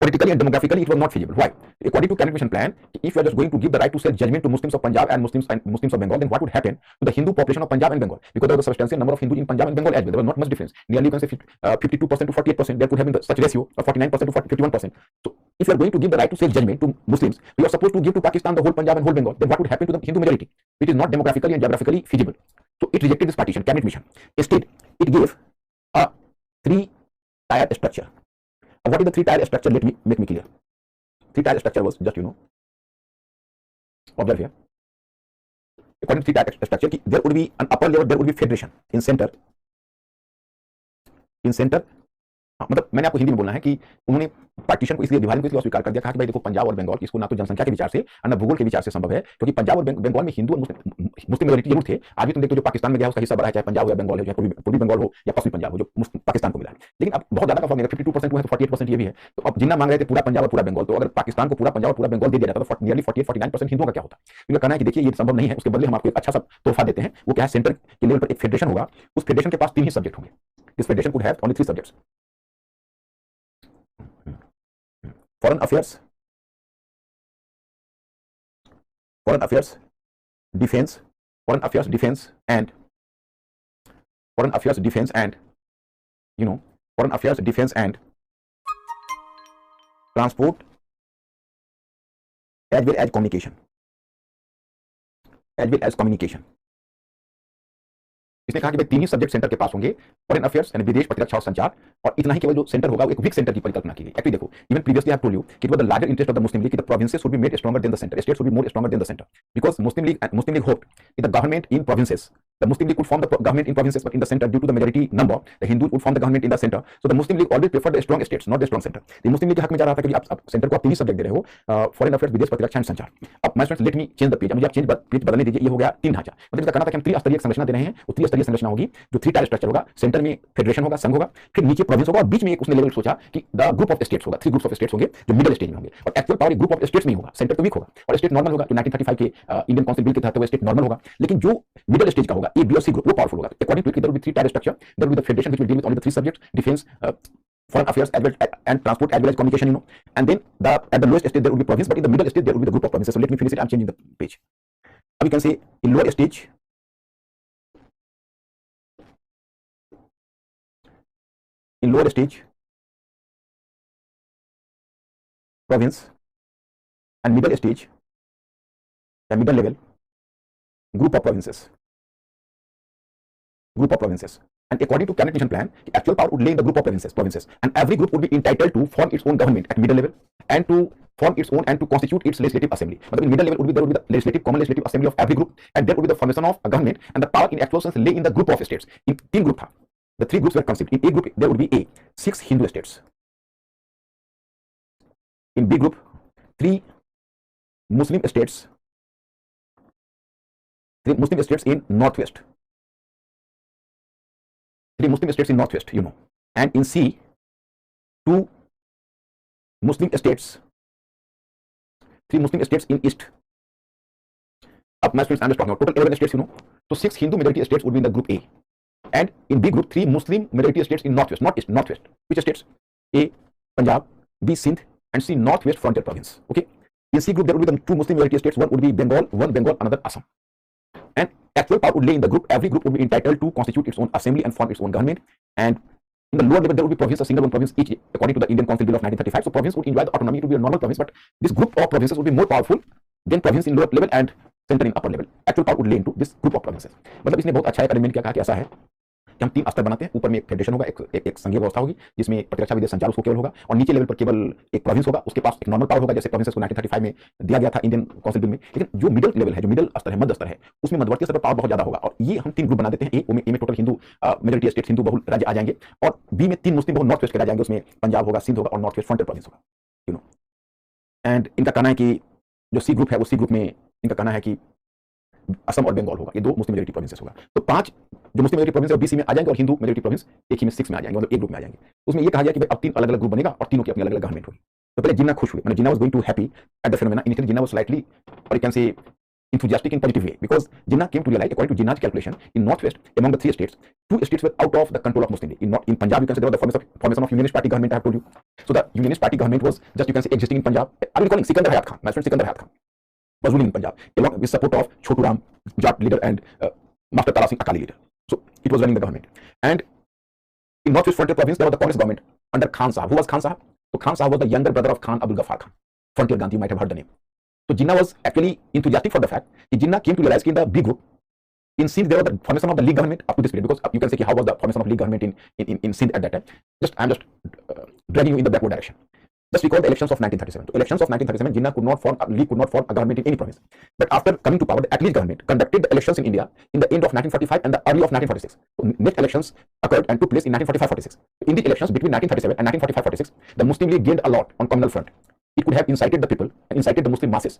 politically and demographically it was not feasible. Why? According to cabinet mission plan, if you are just going to give the right to sell judgment to Muslims of Punjab and Muslims of Bengal, then what would happen to the Hindu population of Punjab and Bengal? Because there was a substantial number of Hindus in Punjab and Bengal as well. There was not much difference. Nearly you can say 52% to 48%. There could have been such ratio of 49% to 51%. So if you are going to give the right to sell judgment to Muslims, you are supposed to give to Pakistan the whole Punjab and whole Bengal. Then what would happen to the Hindu majority, which is not demographically and geographically feasible? So it rejected this partition. Cabinet mission. Instead, it gave a three-tier structure. What is the three-tier structure? Let me make me clear. Three-tier structure was just observe here. According to three-tier structure, there would be an upper level, there would be federation in center. मतलब मैंने आपको हिंदी में बोलना है कि उन्होंने partition को इसलिए विभाजन को इसलिए अस्वीकार कर दिया, कहा कि भाई देखो पंजाब और बंगाल इसको ना तो जनसंख्या के विचार से और ना भूगोल के विचार से संभव है, क्योंकि पंजाब और बंगाल में हिंदू और मुस्लिम मेजॉरिटी जरूर थे। आज भी तुम देखते हो जो पाकिस्तान में गया उसका हिस्सा बड़ा है, चाहे पंजाब हो या बंगाल हो, चाहे पूर्वी बंगाल हो या पश्चिमी पंजाब हो, जो पाकिस्तान को मिला है। लेकिन अब बहुत ज्यादा का फॉर्म 52% हुआ है तो 48% ये भी है। तो अब जितना मांग रहे थे पूरा पंजाब और पूरा बंगाल, तो अगर पाकिस्तान को पूरा पंजाब और पूरा बंगाल दे दिया जाता तो नियरली 48-49% हिंदुओं का क्या होता? तो कहना है कि देखिए ये संभव नहीं है, उसके बदले हम आपको एक अच्छा सा तोहफा देते हैं। वो क्या है? सेंटर के लेवल पर एक फेडरेशन होगा, उस फेडरेशन के पास 3 ही सब्जेक्ट होंगे। This federation could have only 3 subjects: foreign affairs, defense, and transport, as well as communication. इसने कहा कि भाई 3 ही सब्जेक्ट सेंटर के पास होंगे, फॉरेन अफेयर्स यानी विदेश, प्रतिरक्षा और संचार, और इतना ही केवल जो सेंटर होगा वो एक वीक सेंटर की परिकल्पना की गई। एक्चुअली देखो, even previously I have told you कि it was the larger interest of the मुस्लिम लीग कि the provinces should be made stronger than the centre, states should be more stronger than the centre, because Muslim League hoped कि the government in provinces, the Muslim League could form the government in provinces, but in the center, due to the majority number, the Hindus would form the government in the center. So the Muslim League always preferred the strong states, not the strong center. The Muslim League के हक में जा रहा था कि आप centre को आप 3 ही सब्जेक्ट दे रहे हो, फॉरेन अफेयर्स, विदेश, प्रतिरक्षा एंड संचार। अब my students, let me change the page. मुझे आप पेज बदलने दीजिए। ये हो गया 3 ढांचा। मतलब इसका कहना था कि हम त्रिस्तरीय संरचना दे रहे हैं। वो त्रिस्तरीय संरचना होगी जो 3 टायर स्ट्रक्चर होगा। सेंटर में फेडरेशन होगा, संघ होगा, फिर नीचे प्रोविंस होगा, और बीच में एक उसने लेवल सोचा कि द ग्रुप ऑफ स्टेट्स होगा। 3 ग्रुप्स ऑफ स्टेट्स होंगे जो मिडिल स्टेज में होंगे, और actual power group of states में होगा। सेंटर तो वीक होगा और स्टेट नॉर्मल होगा। जो 1935 के इंडियन काउंसिल बिल के तहत वो स्टेट नॉर्मल होगा, लेकिन जो मिडिल स्टेज का होगा, ए, बी और सी ग्रुप, वो पावरफुल होगा। According to it there will be 3-tier structure. There will be the federation which will deal with only the 3 subjects: defense, foreign affairs, as well and transport, as well as communication. And then at the lowest stage there will be province, but in the middle stage there will be the group of provinces. So let me finish it. I'm changing the page. Now we can say in lower stage, province, and middle stage, the middle level, group of provinces. And according to cabinet mission plan, the actual power would lay in the group of provinces, and every group would be entitled to form its own government at middle level, and to form its own and to constitute its legislative assembly. But in middle level there would be the common legislative assembly of every group, and there would be the formation of a government, and the power in actual sense lay in the group of states. In 3 group था, the 3 groups were conceived. In A group there would be 6 Hindu states. In B group 3 Muslim states in northwest. 3 Muslim states in northwest, and in C 2 Muslim states, 3 Muslim states in east. Up my students, I'm just talking about total 11 states, So 6 Hindu majority states would be in the group A, and in B group 3 Muslim majority states in northwest, not east, northwest. Which states? A Punjab, B Sindh, and C northwest frontier province. Okay. In C group there would be the 2 Muslim majority states. One would be Bengal, another Assam. And actual power would lay in the group. Every group would be entitled to constitute its own assembly and form its own government. And in the lower level, there would be provinces, a single one province each, according to the Indian Council Bill of 1935. So province would enjoy the autonomy to be a normal province, but this group of provinces would be more powerful than province in lower level and center in upper level. Actual power would lay into this group of provinces. मतलब इसने बहुत अच्छा एक arrangement किया, कहा कि ऐसा है कि हम 3 स्तर बनाते हैं। ऊपर में एक फेडरेशन होगा, एक संघीय व्यवस्था होगी जिसमें प्रतिरक्षा विदेश संचार उसको केवल होगा, और नीचे लेवल पर केवल एक प्रोविंस होगा, उसके पास एक नॉर्मल पावर होगा, जैसे प्रोविंसेस को 1935 में दिया गया था इंडियन काउंसिल बिल में। लेकिन जो मिडिल लेवल है, जो मिडिल स्तर है, मध्य स्तर है, उसमें मध्यवर्ती स्तर पर पावर बहुत ज्यादा होगा। और ये हम 3 ग्रुप बना देते हैं। ए में total Hindu majority state, Hindu बहुल राज्य आ जाएंगे, और बी में 3 मुस्लिम बहुल नॉर्थ वेस्ट के राज्य आएंगे, उसमें पंजाब होगा, सिंध होगा और नॉर्थ वेस्ट फ्रंटियर प्रोविंस होगा, यू नो। एंड इनका कहना है कि जो सी ग्रुप है, वो सी ग्रुप में इनका कहना है कि असम और बंगाल होगा, ये 2 मुस्लिम मेजोरिटी प्रोविंसेस होगा। तो 5 जो मुस्लिम मेजोरिटी प्रोविंस है बीसी में आ जाएंगे, और हिंदू मेजोरिटी प्रोविंस एक ही में 6 में आ जाएंगे, मतलब एक ग्रुप में आ जाएंगे। उसमें ये कहा गया कि भाई अब 3 अलग अलग ग्रुप बनेगा और तीनों की अपनी अलग अलग गवर्नमेंट होगी। तो पहले जिन्ना खुश हुए, मतलब Jinnah was going to happy at the phenomena. Initially Jinnah was slightly, और you can say enthusiastic in positive way, because Jinnah came to realize, according to Jinnah's calculation, in northwest among the 3 states, 2 states were out of the control of Muslim League. In Punjab, you can say there was the formation of Unionist Party government. I have told you. So the Unionist Party government was just, you can say, existing in Punjab. I will calling Sikandar Hayat Khan. My friend Sikandar Hayat Khan was ruling in Punjab along with support of Chotu Ram Jat leader and Master Tara Singh Akali leader. So it was running the government. And in northwest frontier province, there was the Congress government under Khan Sahab. Who was Khan Sahab? So Khan Sahab was the younger brother of Khan Abdul Ghaffar Khan, Frontier Gandhi. You might have heard the name. So Jinnah was actually enthusiastic for the fact that Jinnah came to realize that in the B group, in Sindh there was the formation of the League government up to this period, because you can say how was the formation of League government in Sindh at that time. I'm just dragging you in the backward direction. Just recall the elections of 1937. So elections of 1937, Jinnah could not form, League could not form a government in any province. But after coming to power, the Atlee government conducted the elections in India in the end of 1945 and the early of 1946. So next elections occurred and took place in 1945-46. In the elections between 1937 and 1945-46, the Muslim League gained a lot on communal front. It could have incited the people and incited the Muslim masses.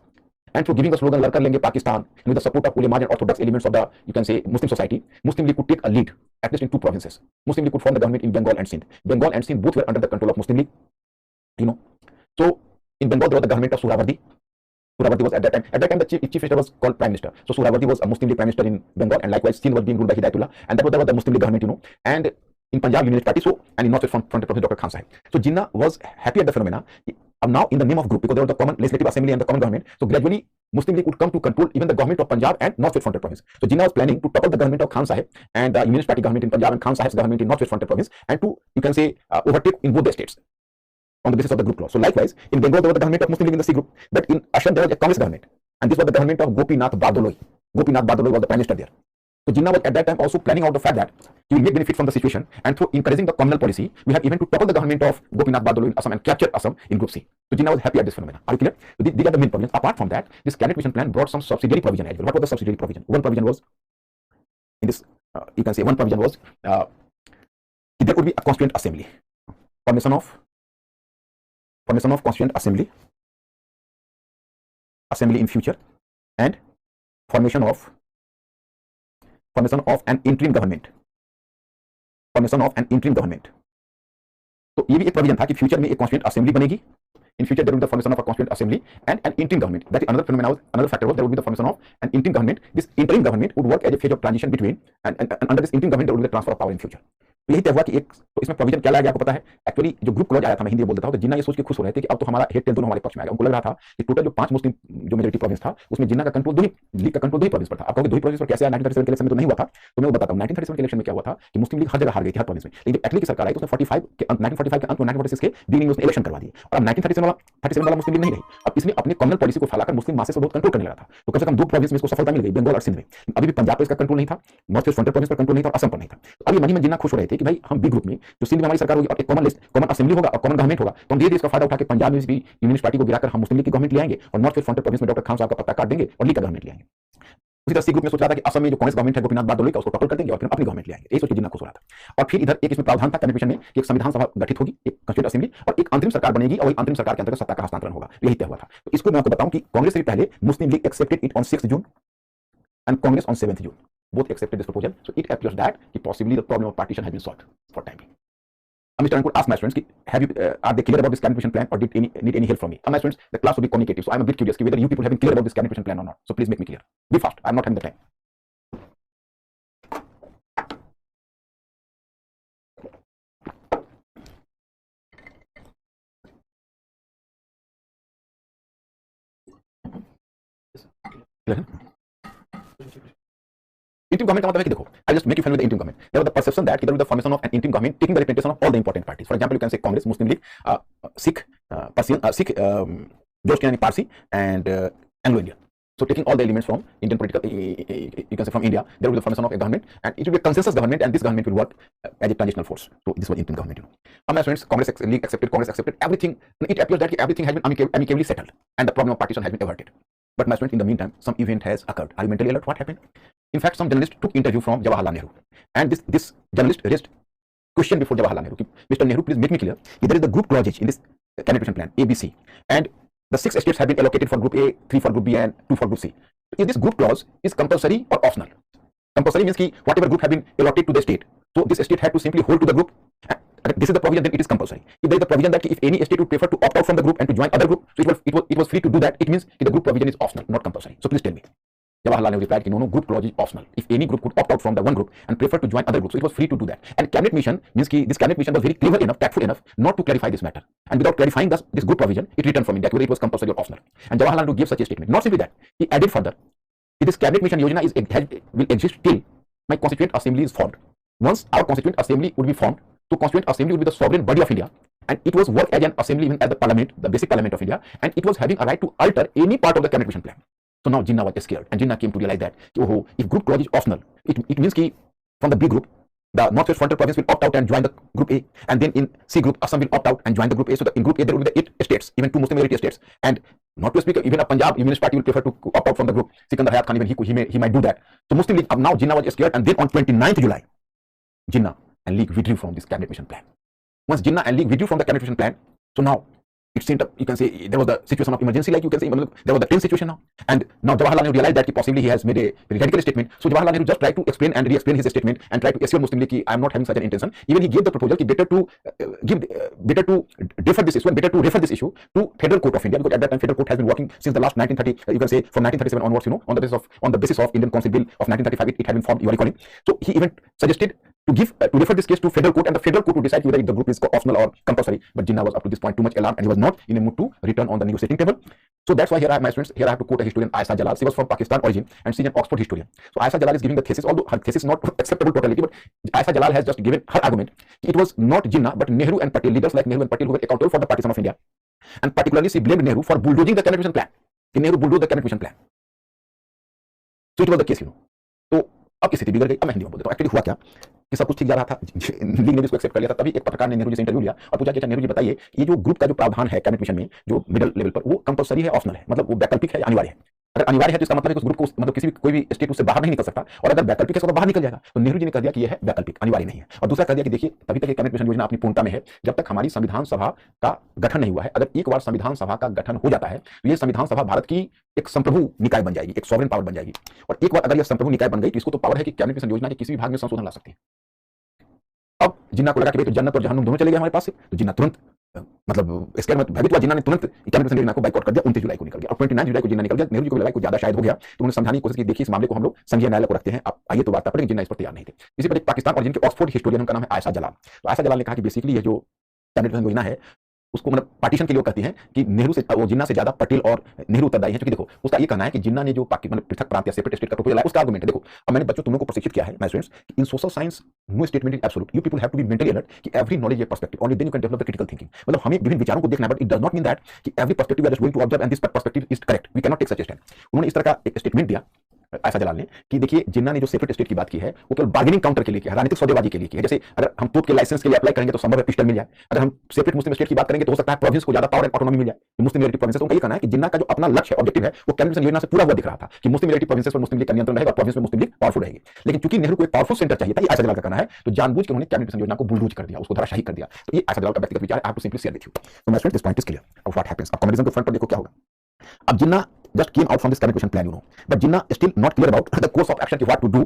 And through giving the slogan "Ladkar Lenge Pakistan," and with the support of ulema and orthodox elements of the, you can say, Muslim society, Muslim League could take a lead at least in 2 provinces. Muslim League could form the government in Bengal and Sindh. Bengal and Sindh both were under the control of Muslim League, you know. So in Bengal there was the government of Suhrawardi. Suhrawardi was at that time the chief minister was called prime minister. So Suhrawardi was a Muslim League prime minister in Bengal, and likewise Sindh was being ruled by Hidayatullah, and that was the Muslim League government, you know. And in Punjab, Unionist Party, so, and in North Frontier Province, Dr. Khan Sahib. So Jinnah was happy at the phenomena. Now in the name of group, because there was the common legislative assembly and the common government, so gradually Muslim League would come to control even the government of Punjab and North Frontier Province. So Jinnah was planning to topple the government of Khan Sahib and the Unionist Party government in Punjab and Khan Sahib's government in North Frontier Province, and to, you can say, overtake in both the states on the basis of the group law. So likewise, in Bengal there was the government of Muslim League in the C group, but in Assam there was a Congress government, and this was the government of Gopinath Bardoloi. Gopinath Bardoloi was the prime minister there. So Jinnah was at that time also planning out the fact that he will make benefit from the situation, and through encouraging the communal policy, we have even to topple the government of Gopinath Bardoloi in Assam and capture Assam in Group C. So Jinnah was happy at this phenomenon. Are you clear? So these are the main provisions. Apart from that, this cabinet mission plan brought some subsidiary provision as well. What was the subsidiary provision? One provision was in this, you can say one provision was there could be a constituent assembly, formation of constituent assembly in future, and formation of an interim government. तो ये भी एक provision था कि future में एक constituent assembly बनेगी. In future, there will be the formation of a constituent assembly and an interim government. That is another phenomenon. Another factor was there would be the formation of an interim government. This interim government would work as a phase of transition between, and under this interim government there would be the transfer of power in future. तो यही तय हुआ कि एक, तो इसमें provision क्या लाया गया आपको पता है. एक्चुअली जो ग्रुप क्लॉज आया था, मैं हिंदी में बोल देता हूं, तो जिन्ना ये सोच के खुश हो रहे थे कि अब तो हमारा हेड टेल दोनों हमारे पक्ष में आ गया. उनको लग रहा था कि टोटल जो 5 मुस्लिम जो मेजोरिटी प्रोविंस था, उसमें जिन्ना का कंट्रोल लीग का कंट्रोल 2 ही प्रोविंस पर था. आप कहोगे 2 ही प्रोविंस पर कैसे आया? 1937 के इलेक्शन में तो नहीं हुआ था. तो मैं बताता हूं 1937 के इलेक्शन में क्या हुआ था कि मुस्लिम लीग हर जगह हार गई थी, हर प्रोविंस में. लेकिन एटली की सरकार आई तो उसने 1945 के अंत में 1946 के बिगिनिंग में उसने इलेक्शन करवा दिए. और अब 1937 वाला मुस्लिम लीग नहीं रही. अब इसने अपने कॉमनल पॉलिसी को फैलाकर मुस्लिम मासेस को बहुत कंट्रोल करने लगा था. तो कम से कम 2 प्रोविंस में इसको सफलता मिल गई, बंगाल और सिंध में. अभी भी पंजाब पर इसका कंट्रोल नहीं था, नॉर्थ ईस्ट फ्रंटियर प्रोविंस पर कंट्रोल नहीं था और असम पर नहीं था. तो अभी मन ही मन जिन्ना खुश हो रहे थे कि भाई हम बी ग्रुप में जो सिंध में हमारी सरकार होगी और एक कॉमन असेंबली होगा और कॉमन गवर्नमेंट होगा, तो हम धीरे-धीरे इसका फायदा उठा के पंजाब में भी यूनियनिस्ट पार्टी को गिराकर हम मुस्लिम लीग की गवर्नमेंट ले आएंगे और नॉर्थ ईस्ट फ्रंटियर प्रोविंस में डॉक्टर खान साहब का पत्ता काट देंगे और लीग का गवर्नमेंट ले आएंगे. उसी तरह सी ग्रुप में सोच रहा था कि असम में जो कांग्रेस गवर्नमेंट है गोपीनाथ बारदोली का, उसको टॉपल कर देंगे और फिर अपनी गवर्नमेंट ले आएंगे. यही सोच के जिन्ना खुश हो रहा था. और फिर इधर एक इसमें प्रावधान था कन्वेंशन में कि एक संविधान सभा गठित होगी, एक कॉन्स्टिट्यूएंट असेंबली, और एक अंतरिम सरकार बनेगी और वही अंतरिम सरकार के अंतर्गत सत्ता का हस्तांतरण होगा. यही तय हुआ था. तो इसको मैं आपको बताऊं कि कांग्रेस से पहले Muslim League accepted it on 6 June and Congress on 7th June. Both accepted this proposal. So it appears that possibly the problem of partition has been solved for time being. Mr. Ankur asked my students, are they clear about this cabinet mission plan or need any help from me? My students, the class will be communicative. So I'm a bit curious whether you people have been clear about this cabinet mission plan or not. So please make me clear. Be fast. I'm not having the time. Interim government का मतलब है कि देखो, I'll just make you familiar with the interim government. There was the perception that there was the formation of an interim government taking the representation of all the important parties. For example, you can say Congress, Muslim League, Sikh, Persian, Sikh, George Kenani Parsi, and Anglo-Indian. So taking all the elements from Indian political, you can say from India, there will be the formation of a government, and it will be a consensus government, and this government will work as a transitional force. So this was interim government. My friends, Congress League accepted, Congress accepted everything. It appears that everything has been amicably settled, and the problem of partition has been averted. But my friends, in the meantime, some event has occurred. Are you mentally alert? What happened? In fact, some journalists took interview from Jawaharlal Nehru, and this journalist raised question before Jawaharlal Nehru. Mr. Nehru, please make me clear. There is the group clauses in this cabinet mission plan, ABC, and the 6 states have been allocated for Group A, 3 for Group B, and 2 for Group C. Is this group clause is compulsory or optional? Compulsory means that whatever group have been allotted to the state, so this state had to simply hold to the group. This is the provision, then it is compulsory. If there is the provision that if any state would prefer to opt out from the group and to join other group, so it was free to do that. It means the group provision is optional, not compulsory. So please tell me. Jawaharlal Nehru replied, no, group clause is optional. If any group could opt out from the one group and prefer to join other groups, so it was free to do that. And cabinet mission means this cabinet mission was very clever enough, tactful enough, not to clarify this matter. And without clarifying this group provision, it returned from India whether it was compulsory or optional. And Jawaharlal Nehru gave such a statement. Not simply that, he added further, this cabinet mission Yojana will exist till my constituent assembly is formed. Once our constituent assembly would be formed, so constituent assembly would be the sovereign body of India, and it was work as an assembly even as the parliament, the basic parliament of India, and it was having a right to alter any part of the cabinet mission plan. So now Jinnah was scared, and Jinnah came to realize that if group clause is optional, it means that from the B group, the Northwest Frontier Province will opt out and join the Group A, and then in C group, Assam will opt out and join the Group A. So in Group A there will be the 8 states, even 2 Muslim majority states, and not to speak, even a Punjab Unionist Party will prefer to opt out from the group. Sikandar Hayat Khan, even he might do that. So Muslim League, now Jinnah was scared, and then on 29th July, Jinnah and League withdrew from this cabinet mission plan. Once Jinnah and League withdrew from the cabinet mission plan, so now it seemed, you can say, there was the situation of emergency, like you can say, there was the tense situation now. And now Jawaharlal Nehru realized that possibly he has made a very radical statement. So Jawaharlal Nehru just tried to explain and re-explain his statement and try to assure Muslim League that I am not having such an intention. Even he gave the proposal better to defer this issue and better to refer this issue to Federal Court of India, because at that time Federal Court has been working since the last 1930, you can say from 1937 onwards, on the basis of Indian Council Bill of 1935, it had been formed, you are recalling. So he even suggested to refer this case to Federal Court, and the Federal Court to decide whether the group is optional or compulsory. But Jinnah was up to this point too much alarmed, and he was not in a mood to return on the negotiating table. So that's why my students, I have to quote a historian, Ayesha Jalal. She was from Pakistan origin, and she's an Oxford historian. So Ayesha Jalal is giving the thesis, although her thesis is not acceptable totally, but Ayesha Jalal has just given her argument. It was not Jinnah, but Nehru and Patel, leaders like Nehru and Patel, who were accountable for the partition of India. And particularly, she blamed Nehru for bulldozing the cabinet mission plan. Nehru bulldozed the cabinet mission plan. So it was the case, So अब स्थिति बिगड़ गई। अब मैं हिंदी में बोल देता हूँ। एक्चुअली हुआ क्या कि सब कुछ ठीक जा रहा था, लीग ने इसको एक्सेप्ट कर लिया था। तभी एक पत्रकार ने नेहरू जी से इंटरव्यू लिया और पूछा कि नेहरू जी बताइए, ये जो ग्रुप का जो प्रावधान है कैबिनेट मिशन में, जो मिडिल लेवल पर, वो कंपलसरी है, ऑप्शनल है, मतलब वो वैकल्पिक है, अनिवार्य है। अगर अनिवार्य है तो इसका मतलब है कि उस ग्रुप को, मतलब कोई भी स्टेट उससे बाहर नहीं निकल सकता, और अगर वैकल्पिक है तो बाहर निकल जाएगा। तो नेहरू जी ने कह दिया कि यह है वैकल्पिक, अनिवार्य नहीं है। और दूसरा कह दिया कि देखिए, तभी तक कैबिनेट मिशन योजना अपनी पूर्णता में है जब तक हमारी संविधान सभा का गठन नहीं हुआ है। अगर एक बार संविधान सभा का गठन हो जाता है तो ये संविधान सभा भारत की एक संप्रभु निकाय बन जाएगी, एक सॉवरेन पावर बन जाएगी। और एक बार अगर यह संप्रभु निकाय बन गई तो इसको तो पावर है कि कैबिनेट मिशन योजना के किसी भी भाग में संशोधन ला सकती है। अब जिन्ना को लगा कि भाई तो जन्नत और जहन्नुम दोनों चले गए हमारे पास से, तो जिन्ना तुरंत मतलब इसके मतलब भयभीत हुआ। जिन्ना ने तुरंत कैबिनेट मिशन योजना को बाइकआउट कर दिया। 29 जुलाई को निकल गया और 29 जुलाई को जिन्ना निकल गया। नेहरू जी को लगा कुछ ज्यादा शायद हो गया, तो उन्होंने समझाने की कोशिश की, देखिए इस मामले को हम लोग संघीय न्यायालय को रखते हैं, आप आइए तो बात पर। जिन्ना इस पर तैयार नहीं थे। इसी पर एक पाकिस्तान और जिनके ऑक्सफोर्ड हिस्टोरियन, उनका नाम है आयशा जलाल। तो आयशा जलाल ने कहा कि बेसिकली ये जो कैबिनेट मिशन योजना है उसको मतलब पार्टीशन के लिए कहती हैं कि नेहरू से, वो जिन्ना से ज्यादा पटेल और नेहरू उत्तरदायी हैं। क्योंकि देखो उसका ये कहना है कि जिन्ना ने जो मतलब पृथक प्रांत या सेपरेट स्टेट का प्रपोजल लाया, उसका आर्गुमेंट है। देखो अब मैंने बच्चों तुम लोगों को प्रशिक्षित किया है my students, in social science no statement is absolute, you people have to be mentally alert कि every knowledge is perspective, only then you can develop the critical thinking. मतलब हमें विभिन्न विचारों को देखना है, but it does not mean that कि every perspective we are just going to observe and this perspective is correct, we can not take such a stand. उन्होंने इस तरह का एक स्टेटमेंट दिया आयशा जलाल ने कि देखिए जिन्ना ने जो सेपरेट स्टेट की बात की है वो केवल बार्गेनिंग काउंटर के लिए किया है, राजनीतिक सौदेबाजी के लिए किया है। जैसे अगर हम तोप के लाइसेंस के लिए अप्लाई करेंगे तो संभव है पिस्टल मिल जाए। अगर हम सेपरेट मुस्लिम स्टेट की बात करेंगे तो हो सकता है प्रोविंस को ज्यादा पावर एंड ऑटोनॉमी मिल जाए, मुस्लिम मेजॉरिटी प्रोविंसेस। उनका ये कहना है कि जिन्ना का जो अपना लक्ष्य है, ऑब्जेक्टिव है, वो कैबिनेट मिशन योजना से पूरा हुआ दिख रहा था कि मुस्लिम मेजॉरिटी प्रोविंसेस पर मुस्लिम लीग का नियंत्रण रहेगा और प्रोविंस में मुस्लिम लीग पावरफुल रहेगी। लेकिन चूंकि नेहरू को एक पावरफुल सेंटर चाहिए था, ये आयशा जलाल का कहना है, तो जानबूझ के उन्होंने कैबिनेट मिशन योजना को बुलडोज कर दिया, उसको धराशायी कर दिया। तो ये आयशा जलाल का व्यक्तिगत विचार है, आप सिंपली शेयर विद यू। तो my friend this point is clear of what happens. अब कम्युनिज्म के फ्रंट पर देखो क्या होगा। अब जिन्ना just came out from this cabinet mission plan, but Jinnah is still not clear about the course of action, what to do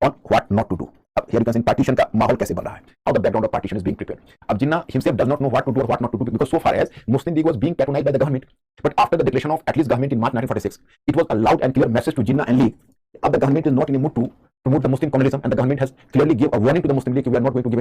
or what not to do. अब here you can see partition का माहौल कैसे बन रहा है, how the background of partition is being prepared. अब Jinnah himself does not know what to do or what not to do, because so far as Muslim League was being patronized by the government, but after the declaration of at least government in March 1946, it was a loud and clear message to Jinnah and League. अब the government is not in a mood to promote the Muslim communalism, and the government has clearly given a warning to the Muslim League, we are not going to give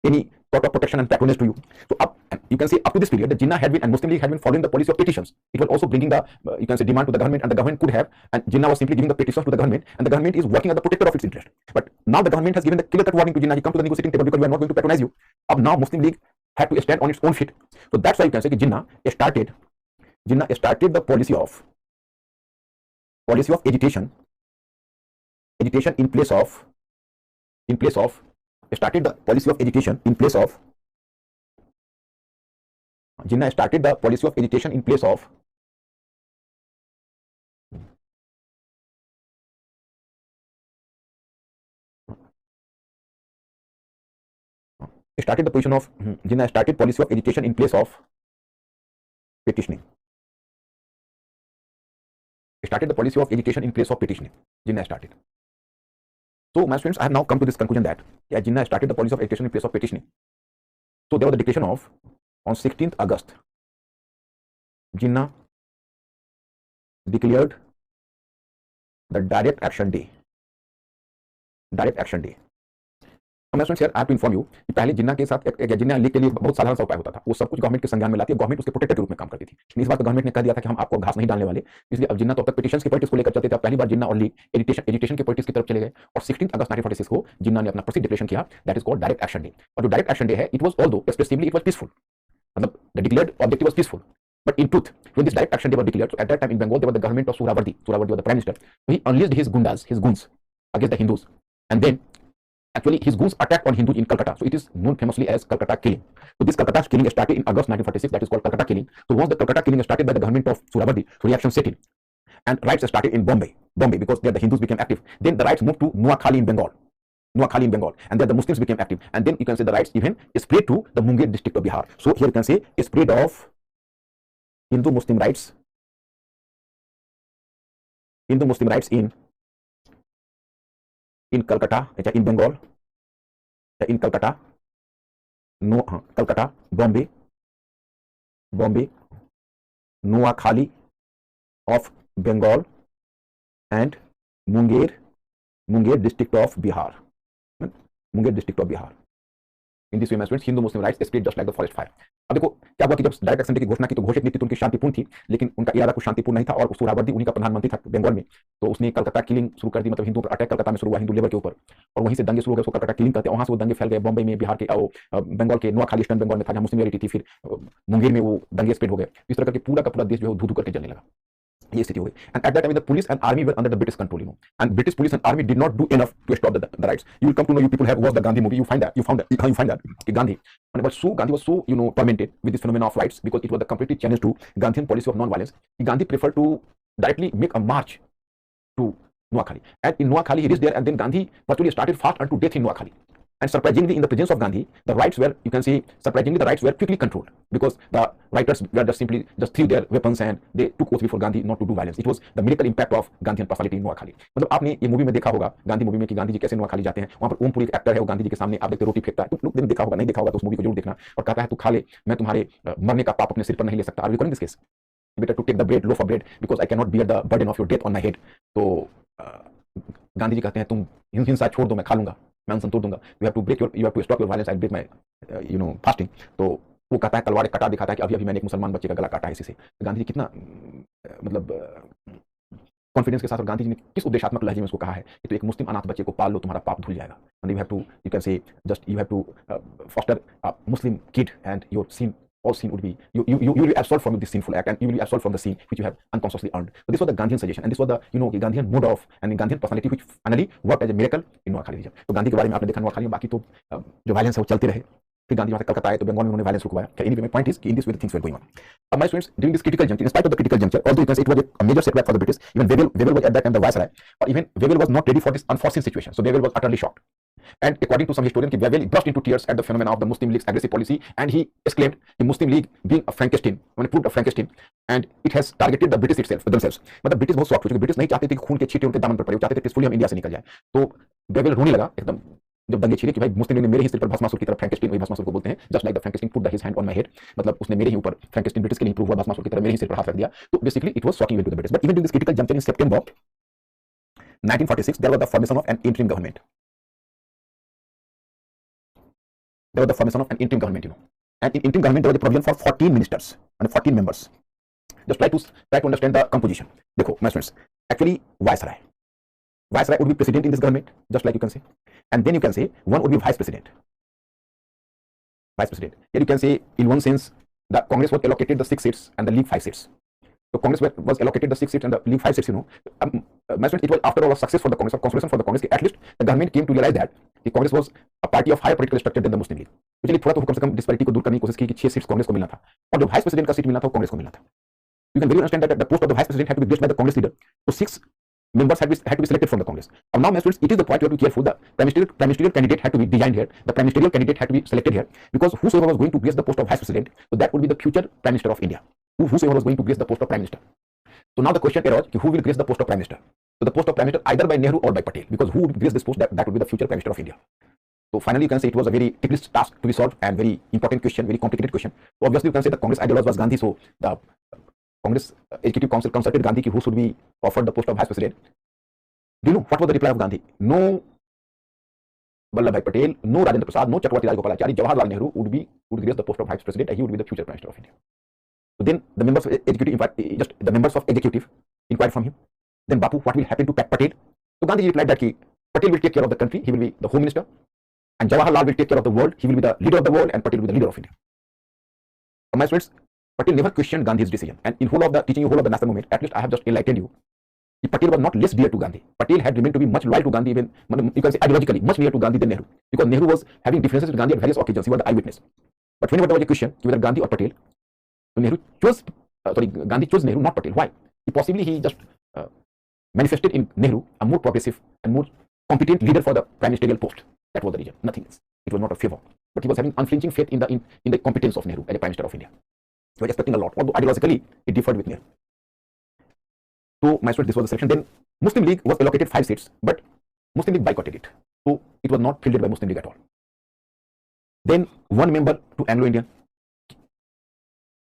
any sort of protection and patronage to you. So up, you can say up to this period, the Jinnah had been and Muslim League had been following the policy of petitions. It was also bringing the you can say demand to the government, and the government could have, and Jinnah was simply giving the petitions to the government, and the government is working as the protector of its interest. But now the government has given the clear-cut warning to Jinnah, you come to the negotiating table because we are not going to patronize you. Up now Muslim League had to stand on its own feet. So that's why you can say that Jinnah started the policy of policy of agitation in place of started the policy of agitation in place of Jinnah started the policy of agitation in place of started the position of Jinnah started policy of agitation in place of petitioning. Started the policy of agitation in place of petitioning. Jinnah started. So, my students, I have now come to this conclusion that Jinnah started the policy of agitation in place of petitioning. So, there was the dictation of on 16th August. Jinnah declared the direct action day. Direct action day. मैं यार आई to inform you कि पहले जिन्ना के साथ जिन्ना league के लिए बहुत साधारण सा उपाय होता था, वो सब कुछ गवर्नमेंट के संज्ञान में लाती है, गवर्नमेंट उसके प्रोटेक्टर के रूप में काम करती थी। इस बार गवर्नमेंट ने कह दिया था कि हम आपको घास नहीं डालने वाले, इसलिए अब जिन्ना तो तक पिटीशंस की पॉलिटिक्स को लेकर चलते थे। पहली बार जिन्ना और लीग एजुटेशन की पॉलिटिक्स की तरफ चले गए और 16 अगस्त 1946 को जिन्ना ने अपना प्रसिद्ध डिक्लेरेशन किया, that is called direct action day. और जो डायरेक्ट एक्शन डे है, it was although expressively it was peaceful, मतलब the declared objective was peaceful, but in truth when this direct action day was declared, so at that time in Bengal there was the government of Suhrawardy was the prime minister, so he unleashed his goons against the Hindus, and then actually his goons attacked on Hindus in Calcutta, so it is known famously as Calcutta killing. So this Calcutta killing started in August 1946, that is called Calcutta killing. So once the Calcutta killing started by the government of Suhrawardy, so reaction set in and riots started in Bombay because there the Hindus became active. Then the riots moved to Noakhali in Bengal, and there the Muslims became active, and then you can say the riots even spread to the Munger district of Bihar. So here you can say a spread of Hindu-Muslim rights in Calcutta, in Bengal, in Calcutta, Calcutta, Bombay, Noakhali of Bengal, and Munger district of Bihar. In this way, my students, Hindu-Muslim rights spread just like the forest fire. अब देखो क्या हुआ कि जब direct action day की घोषणा की तो घोषित नीति उनकी शांतिपूर्ण थी, लेकिन उनका इरादा कुछ शांतिपूर्ण नहीं था और सुहरावर्दी उन्हीं का प्रधानमंत्री था बंगाल में, तो उसने कलकत्ता किलिंग शुरू कर दी, मतलब हिंदू पर अटैक कलकत्ता में शुरू हुआ, हिंदू लेबर के ऊपर, और वहीं से दंगे शुरू हो गए, उसको कलकत्ता किलिंग करते हैं। वहां से वो दंगे फैल गए बॉम्बे में, बिहार के बंगाल के नोआखाली ईस्टर्न बंगाल में था जहां मुस्लिम मेजॉरिटी थी, फिर मुंगेर में वो दंगे स्प्रेड हो गए। इस तरह करके पूरा का पूरा देश जो है धू धू करके जलने लगा, ये स्थिति हो गई। And at that time the police and army were under the British control, and British police and army did not do enough to stop the riots. You will come to know, you people have watched the Gandhi movie, you find that कि Gandhi was so tormented with this phenomenon of riots because it was the completely challenge to Gandhian policy of non-violence. Gandhi preferred to directly make a march to Noakhali, and in Noakhali he reached there, and then Gandhi virtually started fast unto death in Noakhali. And surprisingly, in the presence of Gandhi, the riots were, you can see, the riots were quickly controlled because the rioters were just simply threw their weapons and they took oath before Gandhi not to do violence. It was the miracle impact of Gandhian personality in Noakhali. मतलब आपने ये movie में देखा होगा, Gandhi movie में, कि गांधी जी कैसे नोआखाली जाते हैं, वहां पर ओमपुरी एक एक्टर है, वो गांधी जी के सामने आप देखते रोटी फेंकता है, तुम लोग देखा होगा, नहीं देखा होगा तो उस मूवी को जरूर देखना, और कहता है तू खा ले, मैं तुम्हारे मरने का पाप अपने सिर पर नहीं ले सकता। Are you recording this case? Better to take the bread, loaf of bread, because I cannot bear the burden of your death on my head. तो गांधी जी कहते हैं तुम हिंसा छोड़ दो, मैं खा लूंगा, मैं अनशन तोड़ दूंगा, you have to stop your violence, I break my fasting. तो वो कहता है, तलवार कटा दिखाता है कि अभी मैंने एक मुसलमान बच्चे का गला काटा है इसी से। गांधी जी कितना मतलब कॉन्फिडेंस के साथ, और गांधी जी ने किस उद्देश्यात्मक लहजे में उसको कहा है कि तो एक मुस्लिम अनाथ बच्चे को पाल लो, तुम्हारा पाप धुल जाएगा। And you can say just you have to foster a Muslim kid and your sin, all sin would be, you will be absolved from this sinful act, and you will be absolved from the sin which you have unconsciously earned. So this was the Gandhian suggestion, and this was the Gandhian mode of and Gandhian personality which finally worked as a miracle in Noakhali region. तो गांधी के बारे में आपने देखा नोआखाली में, बाकी तो जो वायलेंस है वो चलते रहे। फिर गांधी वहां से कलकत्ता आए तो बंगाल में उन्होंने violence रुकवाया। Anyway, my point is in this way the things were going on. My students, during this critical juncture, in spite of the critical juncture, although you can say it was a major setback for the British, even Wavell was at that time the viceroy, or even Wavell was not ready for this unforeseen situation. So Wavell was utterly shocked. And according to some historians, Wavell burst into tears at the phenomenon of the Muslim League's aggressive policy, and he exclaimed, the Muslim League being a Frankenstein, proved a Frankenstein, and it has targeted the British themselves. मतलब British बहुत shock हो चुके, British नहीं चाहते थे कि खून के छींटे उनके दामन पर पड़े, वो चाहते थे पीसफुली हम इंडिया से निकल जाए। तो वेवेल रोने लगा एकदम जब दंगे छिड़े कि भाई मुस्लिम लीग ने मेरे ही सिर पर भस्मासुर की तरह, फ्रैंकेस्टीन वही भस्मासुर को बोलते हैं, just like the Frankenstein put his hand on my head, मतलब उसने मेरे ही ऊपर, फ्रैंकेस्टीन ब्रिटिश के लिए प्रूव हुआ, भस्मासुर की तरह मेरे ही सिर पर हाथ रख दिया। तो basically it was shocking to the British, but even during this critical junction in September 1946 there was the formation of an interim government. There was the formation of an interim government, and in interim government there was a provision for 14 ministers and 14 members. Just try to understand the composition. देखो my students, actually viceroy would be president in this government, just like you can say, and then you can say one would be vice president. Here you can say in one sense the Congress was allocated the 6 seats and the League 5 seats. So Congress was allocated the 6 seats and the league 5 seats, my friends, it was after all a success for the Congress, or consolation for the Congress. At least the government came to realize that the Congress was a party of higher political structure than the Muslim League. इसलिए थोड़ा तो कम से कम disparity को दूर करने की कोशिश की कि 6 सीट्स कांग्रेस को मिलना था और जो वाइस प्रेसिडेंट का सीट मिलना था वो कांग्रेस को मिलना था. You can very well understand that the post of the vice president had to be placed by the Congress leader. So 6 members had to be selected from the Congress. Now, my friends, it is the point you have to be careful. The prime ministerial candidate had to be designed here. The prime ministerial candidate had to be selected here because whosoever was going to grace the post of vice president, so that would be the future prime minister of India. Whosoever was going to grace the post of prime minister. So now the question arose: who will grace the post of prime minister? So the post of prime minister either by Nehru or by Patel, because who would grace this post? That would be the future prime minister of India. So finally, you can say it was a very tedious task to be solved and very important question, very complicated question. So obviously, you can say the Congress ideology was Gandhi. So the Congress Executive Council consulted Gandhi who should be offered the post of vice president. Do you know what was the reply of Gandhi? No Vallabhbhai Patel, no Rajendra Prasad, no Chakravarti Rajagopalachari, Jawaharlal Nehru would grace the post of vice president and he would be the future prime minister of India. So then the members of executive inquired from him. Then Bapu, what will happen to Patel? So Gandhi replied that Patel will take care of the country, he will be the home minister, and Jawaharlal will take care of the world, he will be the leader of the world, and Patel will be the leader of India. So my friends, Patel never questioned Gandhi's decision, and in whole of the teaching you whole of the national movement, at least I have just enlightened you. Patel was not less dear to Gandhi. Patel had remained to be much loyal to Gandhi, even you can say ideologically much nearer to Gandhi than Nehru, because Nehru was having differences with Gandhi at various occasions. He was the eyewitness. But whenever there was a question whether Gandhi or Patel, Gandhi chose Nehru, not Patel. Why? He just manifested in Nehru a more progressive and more competent leader for the prime ministerial post. That was the reason, nothing else. It was not a favor, but he was having unflinching faith in the competence of Nehru as a prime minister of India. He was expecting a lot, although ideologically it differed with Nehru. So my friends, this was the selection. Then Muslim League was allocated 5 seats, but Muslim League boycotted it. So it was not fielded by Muslim League at all. Then one member to Anglo-Indian,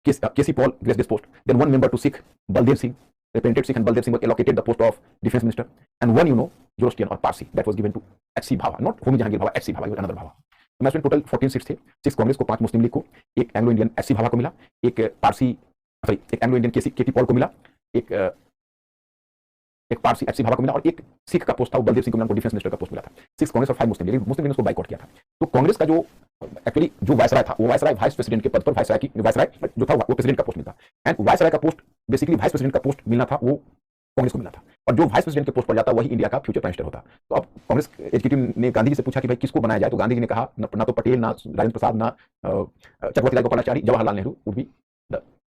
K.C. Paul graced this post. Then one member to Sikh, Baldev Singh, represented Sikh, and Baldev Singh was allocated the post of defense minister. And one, Zoroastrian or Parsi, that was given to H.C. Bhabha, not Homi Jahangir Bhabha, H.C. Bhabha, he was another Bhabha. तो मैं total 14 seats थे, 6 कांग्रेस को, 5 मुस्लिम league को, एक Anglo Indian HC Bhabha को मिला, एक Anglo Indian केटी Paul को मिला, एक पारसी एचसी भाभा को मिला और एक सिख का पोस्ट था, बलदेव सिंह को मिला, डिफेंस मिनिस्टर का पोस्ट मिला था. 6 कांग्रेस और 5 मुस्लिम लीग. मुस्लिम लीग ने उसको बाइकआउट किया था. तो कांग्रेस का जो एक्चुअली जो वायसराय था, वो वायसराय वाइस प्रेसिडेंट के पद पर वायसराय जो था वो प्रेसिडेंट का पोस्ट मिलता. एंड वायसराय का पोस्ट बेसिकली वाइस प्रेसिडेंट का पोस्ट मिलना था, वो कांग्रेस को मिला था. और जो वाइस प्रेसिडेंट के पोस्ट पर जाता वही इंडिया का फ्यूचर प्राइम मिनिस्टर होता. तो अब कांग्रेस एग्जीक्यूटिव ने गांधी जी से पूछा कि भाई किसको बनाया जाए, तो गांधी जी ने कहा ना तो पटेल, ना राजेंद्र प्रसाद, ना Chakravarti Rajagopalachari, Jawaharlal Nehru would be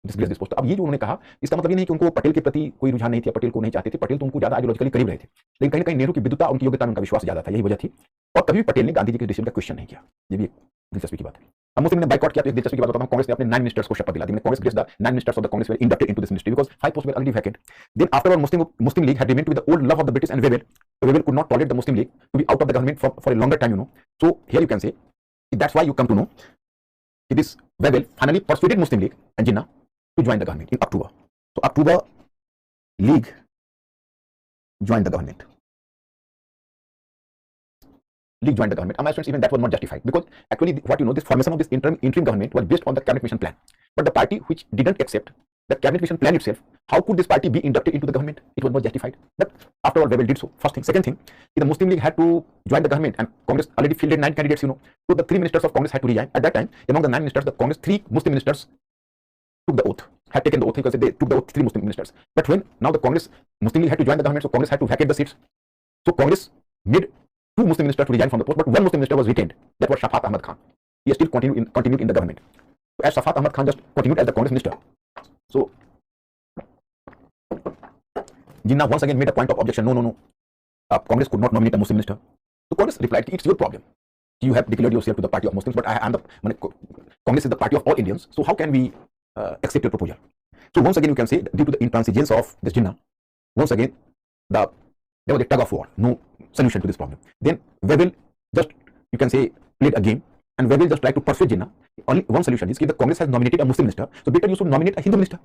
displace this post. अब ये जो उन्होंने कहा, इसका मतलब ये नहीं कि उनको पटेल के प्रति कोई रुझान नहीं था, पटेल को नहीं चाहते थे. पटेल तो उनको ज्यादा आइडियोलॉजिकली करीब रहे थे, लेकिन कहीं ना कहीं नेहरू की विद्वता, उनकी योग्यता में उनका विश्वास ज्यादा था, यही वजह थी. और कभी पटेल ने गांधी जी के डिसीजन का क्वेश्चन नहीं किया. ये भी दिलचस्पी की बात है. अब मुस्लिम ने बाइकआउट किया, तो दिलचस्पी की बात बताता हूं. कांग्रेस ने अपने 9 मिनिस्टर्स को शपथ दिला दी. Congress graced the 9 ministers of the Congress were inducted into this ministry because 5 post were already vacant. Then after all Muslim League had remained with the old love of the British and Wavell. So Wavell could not tolerate the Muslim League to be out of the government for a longer time. So here you can say that's why you come to know this Wavell finally persuaded Muslim League and Jinnah to join the government in October. So October League joined the government. And my friends, even that was not justified, because actually this formation of this interim government was based on the cabinet mission plan. But the party which didn't accept the cabinet mission plan itself, how could this party be inducted into the government? It was not justified. But after all, Wavell did so. First thing. Second thing, the Muslim League had to join the government, and Congress already fielded 9 candidates. So the 3 ministers of Congress had to resign. At that time, among the 9 ministers, the Congress 3 Muslim ministers took the oath, had taken the oath, because they took the oath, 3 Muslim ministers. But when now the Muslim League had to join the government, so Congress had to vacate the seats. So Congress made 2 Muslim ministers to resign from the post, but 1 Muslim minister was retained. That was Shafat Ahmad Khan. He still continued in the government. So as Shafat Ahmad Khan just continued as the Congress minister, so Jinnah once again made a point of objection. No. Congress could not nominate a Muslim minister. So Congress replied, it's your problem. You have declared yourself to the party of Muslims, but Congress is the party of all Indians. So how can we accept your proposal? So once again, you can say, due to the intransigence of this Jinnah, once again, there was a tug of war. No solution to this problem. Then Wavell just, you can say, played a game, and Wavell just tried to persuade Jinnah. Only one solution is, if the Congress has nominated a Muslim minister, so better you should nominate a Hindu minister.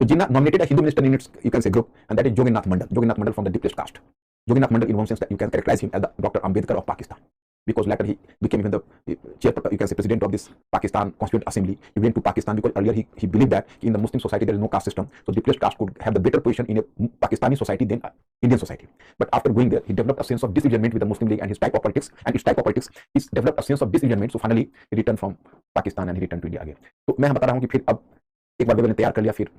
So Jinnah nominated a Hindu minister in its, you can say, group, and that is Joginath Mandal. Joginath Mandal from the deepest caste. Joginath Mandal, in one sense, that you can characterize him as the Dr. Ambedkar of Pakistan, because later he became even the chair, you can say, president of this Pakistan Constituent Assembly. He went to Pakistan because earlier he believed that in the Muslim society there is no caste system, so the deepest caste could have the better position in a Pakistani society than Indian society. But after going there, he developed a sense of disillusionment with the Muslim League and its type of politics, he developed a sense of disillusionment. So finally he returned from Pakistan and he returned to India again. तो मैं बता रहा हूँ कि फिर अब एक बार Wavell ने तैयार कर लिया, फिर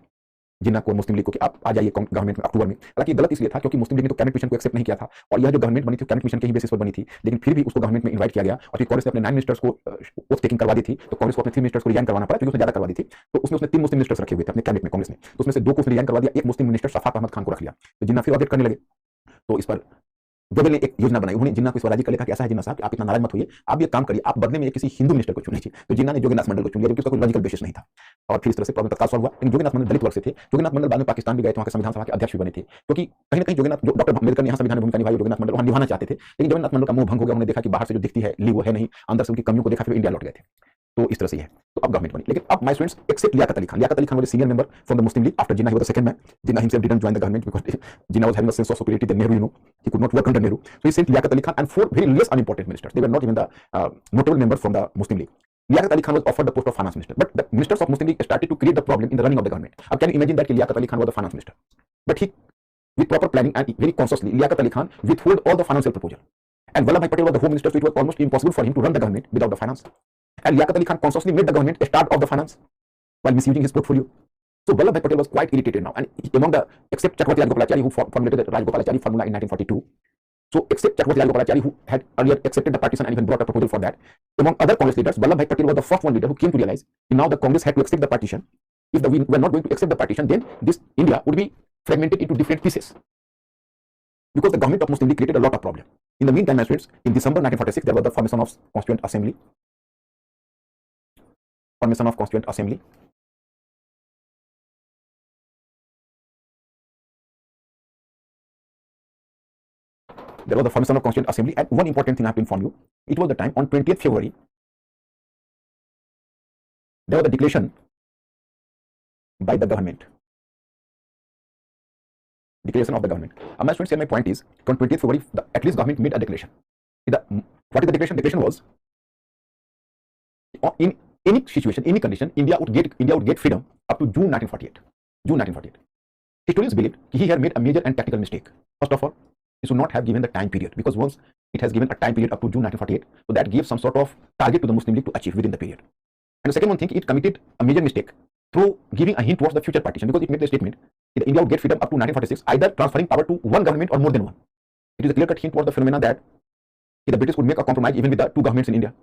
जिन्ना को मुस्लिम लीग को कि आप आ जाइए गवर्नमेंट में अक्टूबर में। हालांकि गलत इसलिए था क्योंकि मुस्लिम लीग ने तो कैबिनेट मिशन को एक्सेप्ट नहीं किया था, और यह जो गवर्नमेंट बनी थी कैबिनेट मिशन के ही बेसिस पर बनी थी, लेकिन फिर भी उसको गवर्नमेंट में इन्वाइट किया गया, और फिर कांग्रेस ने अपने 9 मिनिस्टर्स को ओथ टेकिंग करवा दी थी, तो कांग्रेस को अपने 3 मिनिस्टर्स को रिजाइन करवाना पड़ा क्योंकि उसने ज्यादा करवा दी थी। तो उसने 3 मुस्लिम मिनिस्टर्स रखे हुए थे अपने कैबिनेट में कांग्रेस ने, तो उसमें से 2 को रिजाइन करवा दिया, एक मुस्लिम मिनिस्टर शफाक अहमद खान को रख लिया। तो जिन्ना फिर ऑडिट करने लगे, तो इस पर गबल ने एक योजना बनाई। उन्होंने जिन्ना को इस पर राजी कर लिया कि ऐसा है जिन्ना साहब, आप इतना नाराज मत होइए, आप ये काम करिए, आप बदले में किसी हिंदू मिनिस्टर को चुन लीजिए। तो जिन्ना ने जोगीनाथ मंडल को चुन लिया, जबकि उसका कोई लॉजिकल बेसिस नहीं था, और फिर इस तरह से प्रॉब्लम तत्काल सॉल्व हुआ। लेकिन जोगीनाथ मंडल दलित वर्ग से थे। जोगीनाथ मंडल बाद में पाकिस्तान भी गए थे, वहां के संविधान सभा के अध्यक्ष भी बने थे, क्योंकि कहीं ना कहीं जोगीनाथ, जो डॉक्टर अम्बेडकर ने यहाँ संविधान में भूमिका निभाई, जोगीनाथ मंडल वहां निभाना चाहते थे, लेकिन जोगीनाथ मंडल का मुंह भंग हो गया। उन्होंने देखा कि बाहर से जो दिखती है लीग वो है नहीं, अंदर से उनकी कमियों को देखा, फिर इंडिया लौट गए थे। तो इस तरह से है, तो अब गवर्नमेंट बनी। लेकिन अब my students except Liaquat Ali Khan. Liaquat Ali Khan was senior member from the Muslim League after Jinnah. He was the second man. Jinnah himself didn't join the government because Jinnah was having a sense of superiority than Nehru. He could not work under Nehru, so he sent Liaquat Ali Khan and 4 very less unimportant ministers. They were not even the notable members from the Muslim League. Liaquat Ali Khan was offered the post of finance minister, but the ministers of Muslim League started to create the problem in the running of the government. Now, can you imagine that Liaquat Ali Khan was the finance minister, but he, with proper planning and very consciously, Liaquat Ali Khan withheld all the financial proposal, and Vallabhbhai Patel was the home minister, so it was almost impossible for him to run the government without the finance. And Liaquat Ali Khan consciously made the government a start of the finance while misusing his portfolio. So Vallabhbhai Patel was quite irritated now, and among the, except Chakravarti Rajagopalachari, who formulated the Rajagopalachari formula in 1942. So except Chakravarti Rajagopalachari, who had earlier accepted the partition and even brought a proposal for that, among other Congress leaders, Vallabhbhai Patel was the first one leader who came to realize that now the Congress had to accept the partition. If we were not going to accept the partition, then this India would be fragmented into different pieces, because the government of Muslim League created a lot of problem. In the meantime, my friends, in December 1946, there was the formation of Constituent Assembly. Formation of Constituent Assembly. There was the formation of Constituent Assembly, and one important thing I have to inform you. It was the time on 20th February. There was the declaration by the government. Declaration of the government. My students, my point is, on 20th February, at least government made a declaration. What is the declaration? Declaration was, in any situation, any condition, India would get freedom up to June 1948. June 1948. Historians believe he had made a major and tactical mistake. First of all, he should not have given the time period, because once it has given a time period up to June 1948, so that gives some sort of target to the Muslim League to achieve within the period. And the second one thing, it committed a major mistake through giving a hint towards the future partition, because it made the statement that India would get freedom up to 1946, either transferring power to one government or more than one. It is a clear-cut hint towards the phenomena that the British could make a compromise even with the 2 governments in India,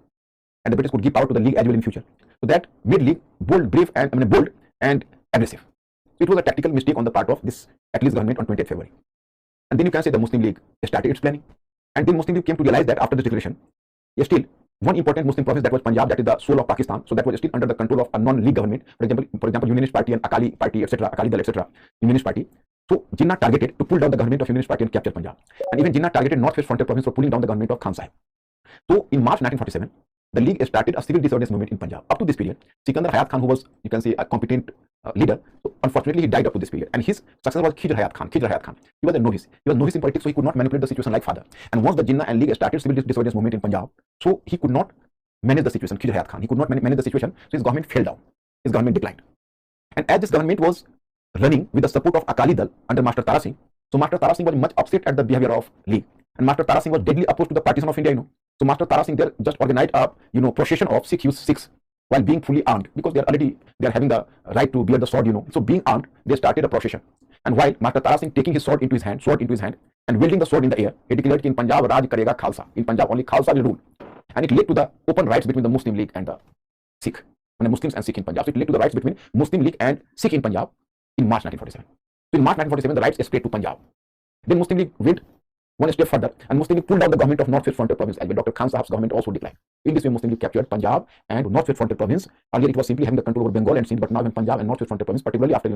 and the British could give power to the League as well in future. So that made League bold, brave, and bold and aggressive. So it was a tactical mistake on the part of this at least government on 20th February. And then you can say the Muslim League started its planning, and then Muslim League came to realize that after this declaration, still one important Muslim province, that was Punjab, that is the soul of Pakistan, so that was still under the control of a non-League government. For example, Unionist Party and Akali Party, etc., Akali Dal, etc., Unionist Party. So Jinnah targeted to pull down the government of Unionist Party and capture Punjab. And even Jinnah targeted North West Frontier province for pulling down the government of Khan Sahib. So in March 1947, the League started a civil disobedience movement in Punjab. Up to this period, Sikandar Hayat Khan, who was, you can say, a competent leader, so unfortunately he died up to this period, and his successor was Khidr Hayat Khan. He was a novice. He was novice in politics, so he could not manipulate the situation like father. And once the Jinnah and League started civil disobedience movement in Punjab, so he could not manage the situation. Khidr Hayat Khan, he could not manage the situation, so his government fell down. His government declined. And as this government was running with the support of Akali Dal under Master Tara Singh, so Master Tara Singh was much upset at the behavior of League, and Master Tara Singh was deadly opposed to the partition of India. So Master Tara Singh there just organized a procession of Sikhs while being fully armed, because they are having the right to bear the sword. So being armed, they started a procession. And while Master Tara Singh taking his sword into his hand, and wielding the sword in the air, he declared that in Punjab Raj Karega Khalsa. In Punjab only Khalsa will rule, and it led to the open riots between the Muslim League and the Sikh, Muslims and Sikh in Punjab. So it led to the riots between Muslim League and Sikh in Punjab in March 1947. So in March 1947, the riots spread to Punjab. Then Muslim League went one step further, and Muslim League pulled down the government of North West Frontier province as well. Dr. Khan Sahib's government also declined. In this way, Muslim League captured Punjab and North West Frontier province. Earlier, it was simply having the control over Bengal and Sindh, but now in Punjab and North West Frontier province, particularly after,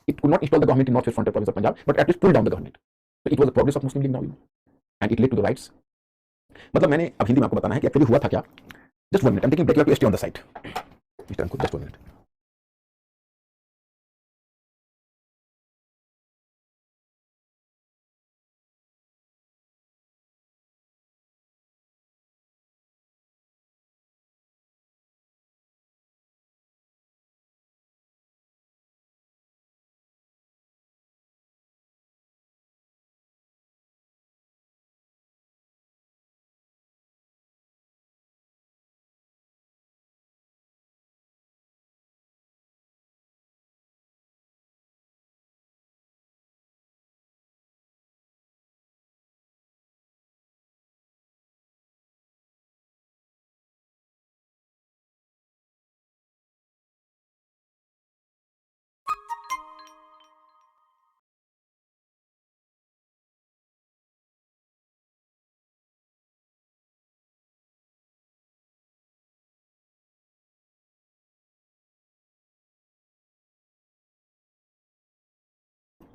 it could not install the government in North West Frontier province of Punjab, but at least pull down the government. So it was the progress of Muslim League now, and it led to the riots. मतलब मैंने अब हिंदी में आपको बताना है कि actually हुआ था क्या. Just 1 minute. I'm taking break. You have to stay on the site. Just 1 minute.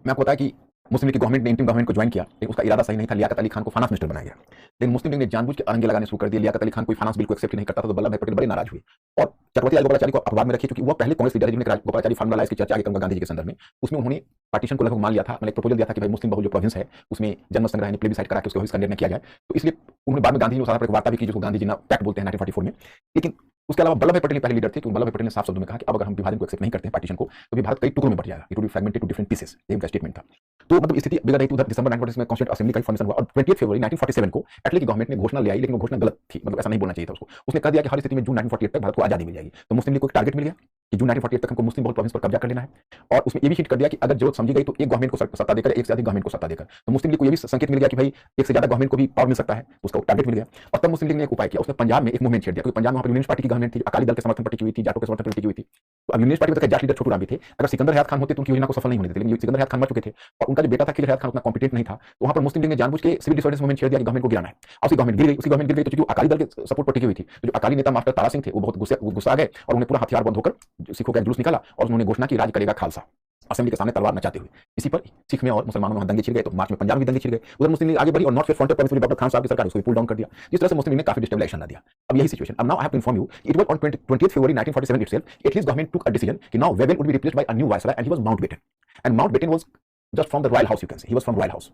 मैं आपको बताया कि मुस्लिम लीग की गवर्नमेंट ने इंटीम गवर्नमेंट को ज्वाइन किया, लेकिन उसका इरादा सही नहीं था। लियाकत अली खान को फाइनेंस मिनिस्टर बनाया गया, लेकिन मुस्लिम लीग ने जानबूझ के अड़ंगे लगाने शुरू कर दिए। लियाकत अली खान कोई फाइनेंस बिल को एक्सेप्ट नहीं करता था, तो वल्लभ भाई पटेल बड़े नाराज हुए और चक्रवर्ती राजगोपालाचारी को अखबार में रखी, क्योंकि वो पहले कांग्रेस लीडर जिन्होंने राजगोपालाचारी फार्मूला लाया, इसकी चर्चा आगे करूंगा गांधी जी के संदर्भ में। उसमें उन्होंने पार्टीशन को लगभग मान लिया था, मैंने एक प्रपोजल दिया था कि भाई मुस्लिम बहुल जो प्रोविंस है उसमें जन्म संग्रह यानी प्लेबिसाइट करा के उसको इसका निर्णय किया जाए। तो इसलिए उन्होंने बाद में गांधी जी को सारा एक वार्ता भी की, जिसको गांधी जी ना पैक्ट बोलते हैं 1944 में। लेकिन उसके अलावा वल्लभ भाई पटेल पहले लीडर थे, कि वल्लभ भाई पटेल ने साफ शब्दों में कहा कि अब अगर हम विभाजन को एक्सेप्ट नहीं करते हैं, पार्टीशन को, तो भी भारत कई टुकड़ों में बट जाएगा, it will be fragmented to different pieces. ये उनका स्टेटमेंट था। तो मतलब स्थिति बिगड़ रही थी। उधर दिसंबर 1946 में कॉन्स्टिट्यूंट असेंबली का फॉर्मेशन हुआ और 28 फरवरी 1947 को एटली की गवर्नमेंट ने घोषणा ले आई, लेकिन वो घोषणा गलत थी, मतलब ऐसा नहीं बोलना चाहिए था उसको। उसने कह दिया कि हर स्थिति में जून 1948 तक भारत को आजादी मिल जाएगी। तो मुस्लिम लीग को एक टारगेट मिल गया कि जून 1948 तक हमको मुस्लिम बहुल प्रोविंस पर कब्जा कर लेना है, और उसमें ये भी हिट कर दिया कि अगर जरूरत समझी गई तो एक गवर्नमेंट को सत्ता देकर, एक से अधिक गवर्नमेंट को सत्ता देकर। तो मुस्लिम लीग को ये भी संकेत मिल गया कि भाई एक से ज्यादा गवर्नमेंट को भी पावर मिल सकता है, तो उसका टारगेट मिल गया। और तब मुस्लिम लीग ने एक उपाय किया, उसने पंजाब में एक मूवमेंट छेड़ दिया, क्योंकि पंजाब में यूनियनिस्ट पार्टी की गवर्नमेंट थी, अकाली दल के समर्थन पर टिकी हुई थी, जाटों के समर्थन पर टिकी हुई थी। तो अब यूनियनिस्ट पार्टी में जाट लीडर छोटू राम भी थे। अगर सिकंदर हयात खान होते तो उनकी योजना को सफल नहीं होने देते, लेकिन सिकंदर हयात खान मर चुके थे और उनका जो बेटा था खिलर हयात खान उतना कॉम्पिटेंट नहीं था। तो वहां पर मुस्लिम लीग ने जानबूझ के सिविल डिसऑर्डर्स मूवमेंट छेड़ दिया कि गवर्नमेंट को गिराना है। और उसकी गवर्नमेंट गिर गई। उसकी गवर्नमेंट गिर गई तो चूंकि अकाली दल के सपोर्ट पर टिकी हुई थी, तो जो अकाली नेता मास्टर तारा सिंह थे वो बहुत गुस्सा आ गए और उन्हें पूरा हथियार बंद होकर सिखों का जुलूस निकाला और उन्होंने घोषणा की राज करेगा खालसा, असेंबली के सामने तलवार नचाते हुए। इसी पर सिख में और मुसलमानों में दंगे छिड़ गए। तो मार्च में पंजाब में दंगे छिड़ गए। उधर मुस्लिम लीग आगे बढ़ी और नॉर्थ वेस्ट फ्रंटियर प्रोविंस में डॉक्टर खान साहब की सरकार उसको पुल डाउन कर दिया, जिस तरह से मुस्लिम लीग ने काफी डिस्टेबलाइजेशन ला दिया। अब यही सिचुएशन। अब now I have to inform you, it was on 20th February 1947 itself, Italy's government took a decision कि now Wavell would be replaced by a new viceroy, and he was Mountbatten. And Mountbatten was just from the royal house, you can say. He was from royal house.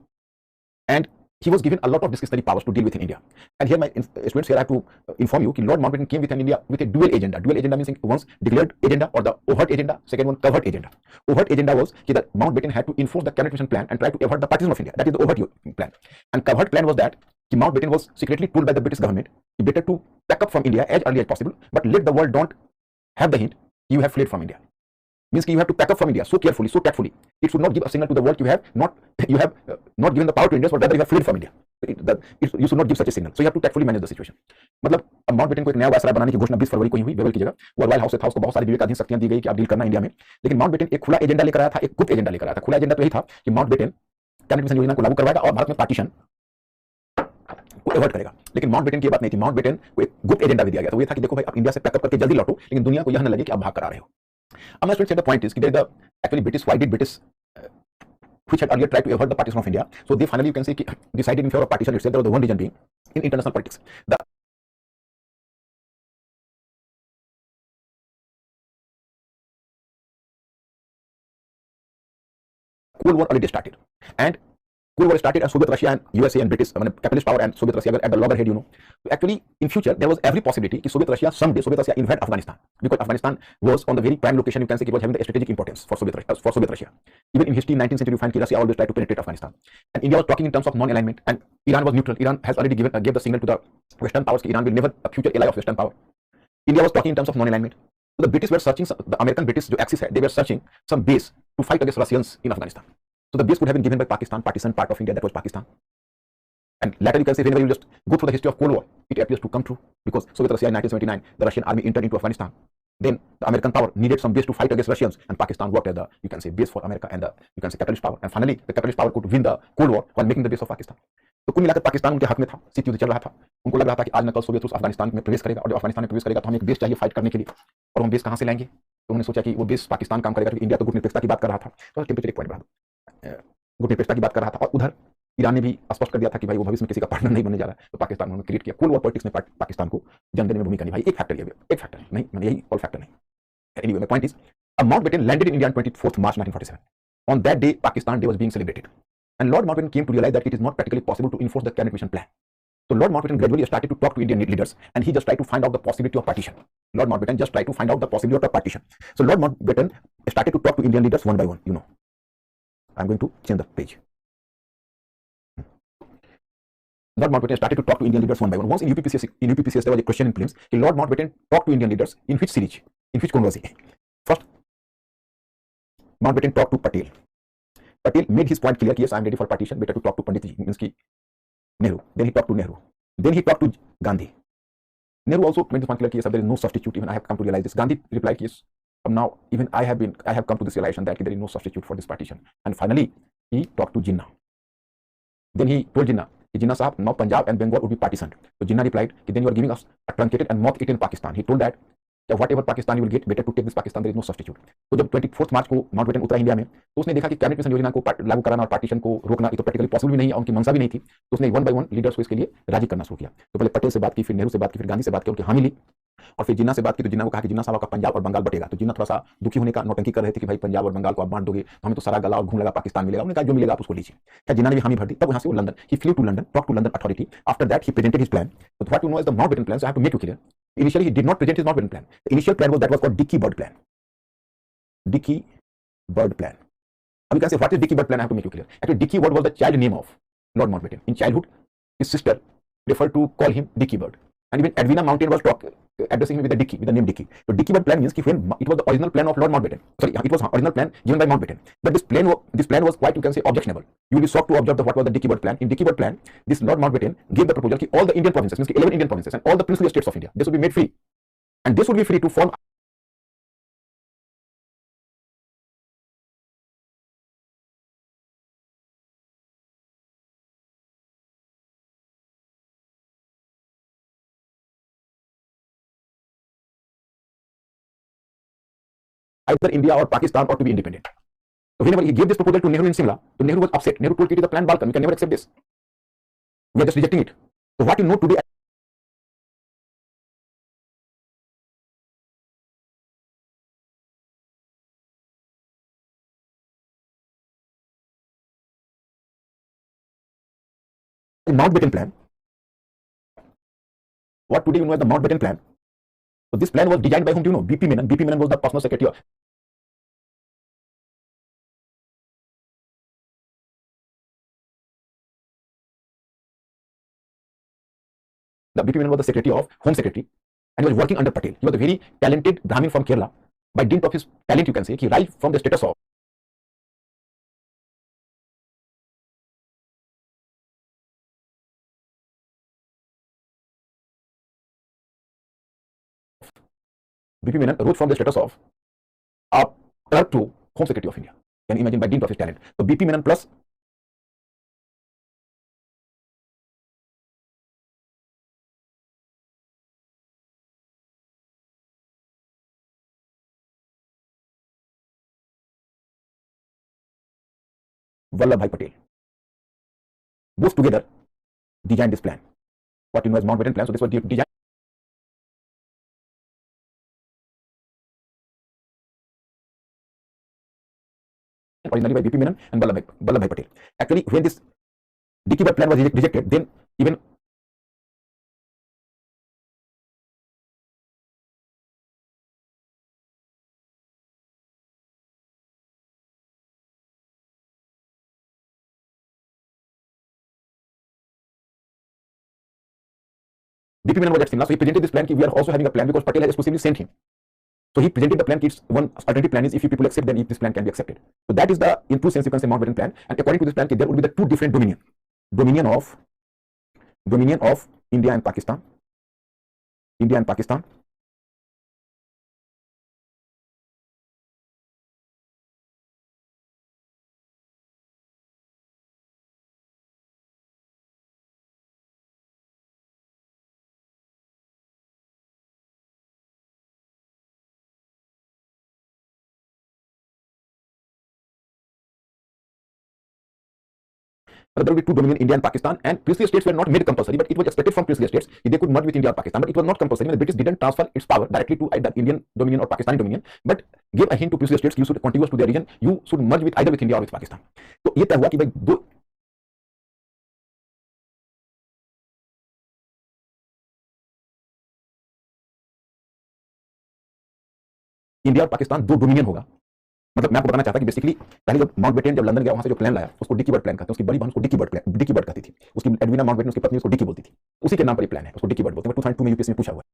And he was given a lot of discretionary powers to deal with in India. And here, my students, here I have to inform you that Lord Mountbatten came with an India with a dual agenda. Dual agenda means once declared agenda or the overt agenda, second one covert agenda. Overt agenda was that Mountbatten had to enforce the cabinet mission plan and try to avert the partition of India. That is the overt plan. And covert plan was that Mountbatten was secretly told by the British government it's better to pack up from India as early as possible, but let the world don't have the hint you have fled from India. Means you have to pack up from India so carefully, so tactfully. It should not give a signal to the world you have not given the power to Indians, but rather you have fled from India. You should not give such a signal. So you have to tactfully manage the situation. मतलब अब Mountbatten को एक नया viceroy बनाने की घोषणा 20 फरवरी को ही हुई, वेवल की जगह। वो रॉयल हाउस से था, उसको बहुत सारी विवेकाधीन शक्तियां दी गई कि आप डील करना इंडिया में। लेकिन माउंटबेटन एक खुला एजेंडा लेकर आया था, एक गुप्त एजेंडा लेकर आया था। खुला एजेंडा तो यही था कि माउंटबेटन कैबिनेट मिशन योजना को लागू करवाएगा और भारत में पार्टीशन को एवर्ट करेगा। लेकिन माउंटबेटन की बात नहीं थी, माउंटबेटन को एक गुप्त एजेंडा भी दिया गया। तो ये था कि देखो भाई आप इंडिया से पैकअप करके जल्दी लौटो, लेकिन दुनिया को यह न लगे कि आप भाग कर आ रहे हो। अब मैं student, the point is that actually British, why did British which had earlier tried to avert the partition of India, so they finally, you can say, decided in favor of partition itself. There was the one reason being in international politics, the Cold War already started, and Cold War started, and Soviet Russia and USA and British, capitalist power and Soviet Russia were at the loggerhead, you know. So actually, in future, there was every possibility that Soviet Russia invade Afghanistan, because Afghanistan was on the very prime location. You can say it was having the strategic importance for Soviet Russia. Even in history, 19th century, you find that Russia always tried to penetrate Afghanistan, and India was talking in terms of non-alignment, and Iran was neutral. Iran has already gave the signal to the Western powers that Iran will never a future ally of Western power. India was talking in terms of non-alignment. So the British were searching, the American British, जो axis है, they were searching some base to fight against Russians in Afghanistan. So the base would have been given by Pakistan, partition part of India, that was Pakistan. And later you can say, whenever you just go through the history of Cold War, it appears to come true, because Soviet Russia in 1979, the Russian army entered into Afghanistan. Then the American power needed some base to fight against Russians, and Pakistan worked as the, you can say, base for America and the, you can say, capitalist power. And finally, the capitalist power could win the Cold War while making the base of Pakistan. तो कुल मिलाकर पाकिस्तान उनके हक में था, शीत युद्ध चल रहा था। उनको लग रहा था कि आज न कल सोवियत रूस अफगानिस्तान में प्रवेश करेगा, और जब अफगानिस्तान में प्रवेश करेगा तो हमें एक बेस चाहिए फाइट करने के लिए, और हम बेस कहाँ से लाएंगे? तो उन्होंने सोचा कि वो बेस पाकिस्तान काम करेगा, क्योंकि इंडिया तो गुट निरपेक्षता की बात कर रहा था। तो टेम्परेचर एक पॉइंट बढ़ा, गुट निरपेक्षता की बात कर रहा था, और उधर ईरान ने भी स्पष्ट कर दिया था कि भाई वो भविष्य में किसी का पार्टनर नहीं बनने जा रहा है। तो पाकिस्तान उन्होंने क्रिएट किया। कोल्ड वॉर पॉलिटिक्स में पाकिस्तान को जन्म देने में भूमिका निभाई। एक फैक्टर नहीं, मैंने यही ऑल फैक्टर नहीं। Anyway, my point is, Mountbatten landed in India on 24th March 1947. On that day, Pakistan Day was being celebrated. And Lord Mountbatten came to realize that it is not practically possible to enforce the cabinet mission plan. So Lord Mountbatten gradually started to talk to Indian leaders, and he just tried to find out the possibility of partition. Lord Mountbatten just tried to find out the possibility of partition. So Lord Mountbatten started to talk to Indian leaders one by one, you know. I'm going to change the page. Lord Mountbatten started to talk to Indian leaders one by one. Once in UPPCS there was a question in prelims. Lord Mountbatten talked to Indian leaders in which series? In which conversation? First, Mountbatten talked to Patel. Patel made his point clear, yes, I am ready for partition, better to talk to Pandit Nehru. Then he talked to Nehru. Then he talked to Gandhi. Nehru also made his point clear, yes, there is no substitute, even I have come to realize this. Gandhi replied, yes, now even I have come to this realization that there is no substitute for this partition. And finally, he talked to Jinnah. Then he told Jinnah, Jinnah Sahab, now Punjab and Bengal would be partitioned. So Jinnah replied, then you are giving us a truncated and moth-eaten Pakistan. He told that whatever Pakistan will get better to take this Pakistan, there is no substitute. तो जब 24 मार्च को Mountbatten उतरा India में, तो उसने देखा कि cabinet mission योजना को लागू कराना और पार्टीशन को रोकना ये तो प्रैक्टिकली पॉसिबल भी नहीं है, उनकी मंशा भी नहीं थी। तो उसने वन बाय वन लीडर्स को इसके लिए राजी करना शुरू किया। तो पहले पटेल से बात की, फिर नेहरू से बात की, फिर गांधी से बात की, उनकी हामी ली, और फिर जिन्ना से बात की। तो जिन्ना को कहा कि जिन्ना साहब का पंजाब और बंगाल बटेगा। तो जिन्ना थोड़ा सा दुखी होने का नौटंकी कर रहे थे कि भाई पंजाब और बंगाल को आप बांट दोगे तो हमें तो सारा गला और घूम लगा पाकिस्तान मिलेगा। उन्होंने कहा जो मिलेगा आप उसको लीजिए। क्या जिन्ना ने भी हामी भर दी। तब वहां से वो London, he flew to London, talk to London authority. After that he presented his plan. So what you know is the Mountbatten plan, so I have to make you clear. Initially, he did not present his Mountbatten plan. The initial plan was called Dickey Bird plan. Dickey Bird plan. Now you can say, what is Dickey Bird plan? I have to make you clear. Actually, Dickey Bird was the child name of Lord Mountbatten. In childhood, his sister preferred to call him Dickey Bird. And even Edwina Mountain was addressing him with the name Dickey. So Dickey Bird plan means when it was the original plan of Lord Mountbatten. Sorry, it was original plan given by Mountbatten. But this plan was quite, you can say, objectionable. You will be shocked to observe what was the Dickey Bird plan. In Dickey Bird plan, this Lord Mountbatten gave the proposal that all the Indian provinces, means 11 Indian provinces and all the princely states of India, this would be made free. And this would be free to form either India or Pakistan or to be independent. So whenever he gave this proposal to Nehru in Simla, so Nehru was upset. Nehru told it is a plan Balkan. We can never accept this. We are just rejecting it. So what you know today, the Mountbatten plan. What today you know as the Mountbatten plan. So this plan was designed by whom do you know? BP Menon. BP Menon was the personal secretary of BP Menon was the secretary of Home Secretary, and he was working under Patel. He was a very talented Brahmin from Kerala. By dint of his talent, you can say, he rise from the status of BP Menon rose from the status of a clerk to Home Secretary of India. Can you imagine, by dint of his talent? So BP Menon plus Vallabhbhai Patel, both together designed this plan. What you know as Mountbatten plan. So this was designed originally by BP Menon and Vallabhbhai Patel. Actually, when this Dickey Bird plan was rejected, then even BP Menon was at Simla, so he presented this plan. We are also having a plan because Patel has exclusively sent him. So he presented the plan. One alternative plan is if you people accept, then if this plan can be accepted. So that is the, in true sense, you can say Mountbatten plan. And according to this plan, there would be the two different dominion of India and Pakistan. India and Pakistan. There will be two dominion, India and Pakistan, and princely states were not made compulsory, but it was expected from princely states they could merge with India or Pakistan, but it was not compulsory. The British didn't transfer its power directly to either Indian dominion or Pakistani dominion, but gave a hint to princely states, you should contiguous to their region, you should merge with either with India or with Pakistan. तो ये तय हुआ कि भाई दो India और पाकिस्तान दो dominion होगा। मतलब मैं आपको बताना चाहता कि बेसिकली पहले जब माउंटबेटन जब लंदन गया वहां से जो प्लान लाया उसको डिकी बर्ड प्लान कहते हैं। उसकी बड़ी बहन उसको डिकी बर्ड कहती थी। उसकी एडविना माउंटबेटन उसकी पत्नी उसको डिकी बोलती थी। उसी के नाम पर ये प्लान है, उसको डिकी बर्ड बोलते हैं। 2002 में यूपीएससी में पूछा हुआ है।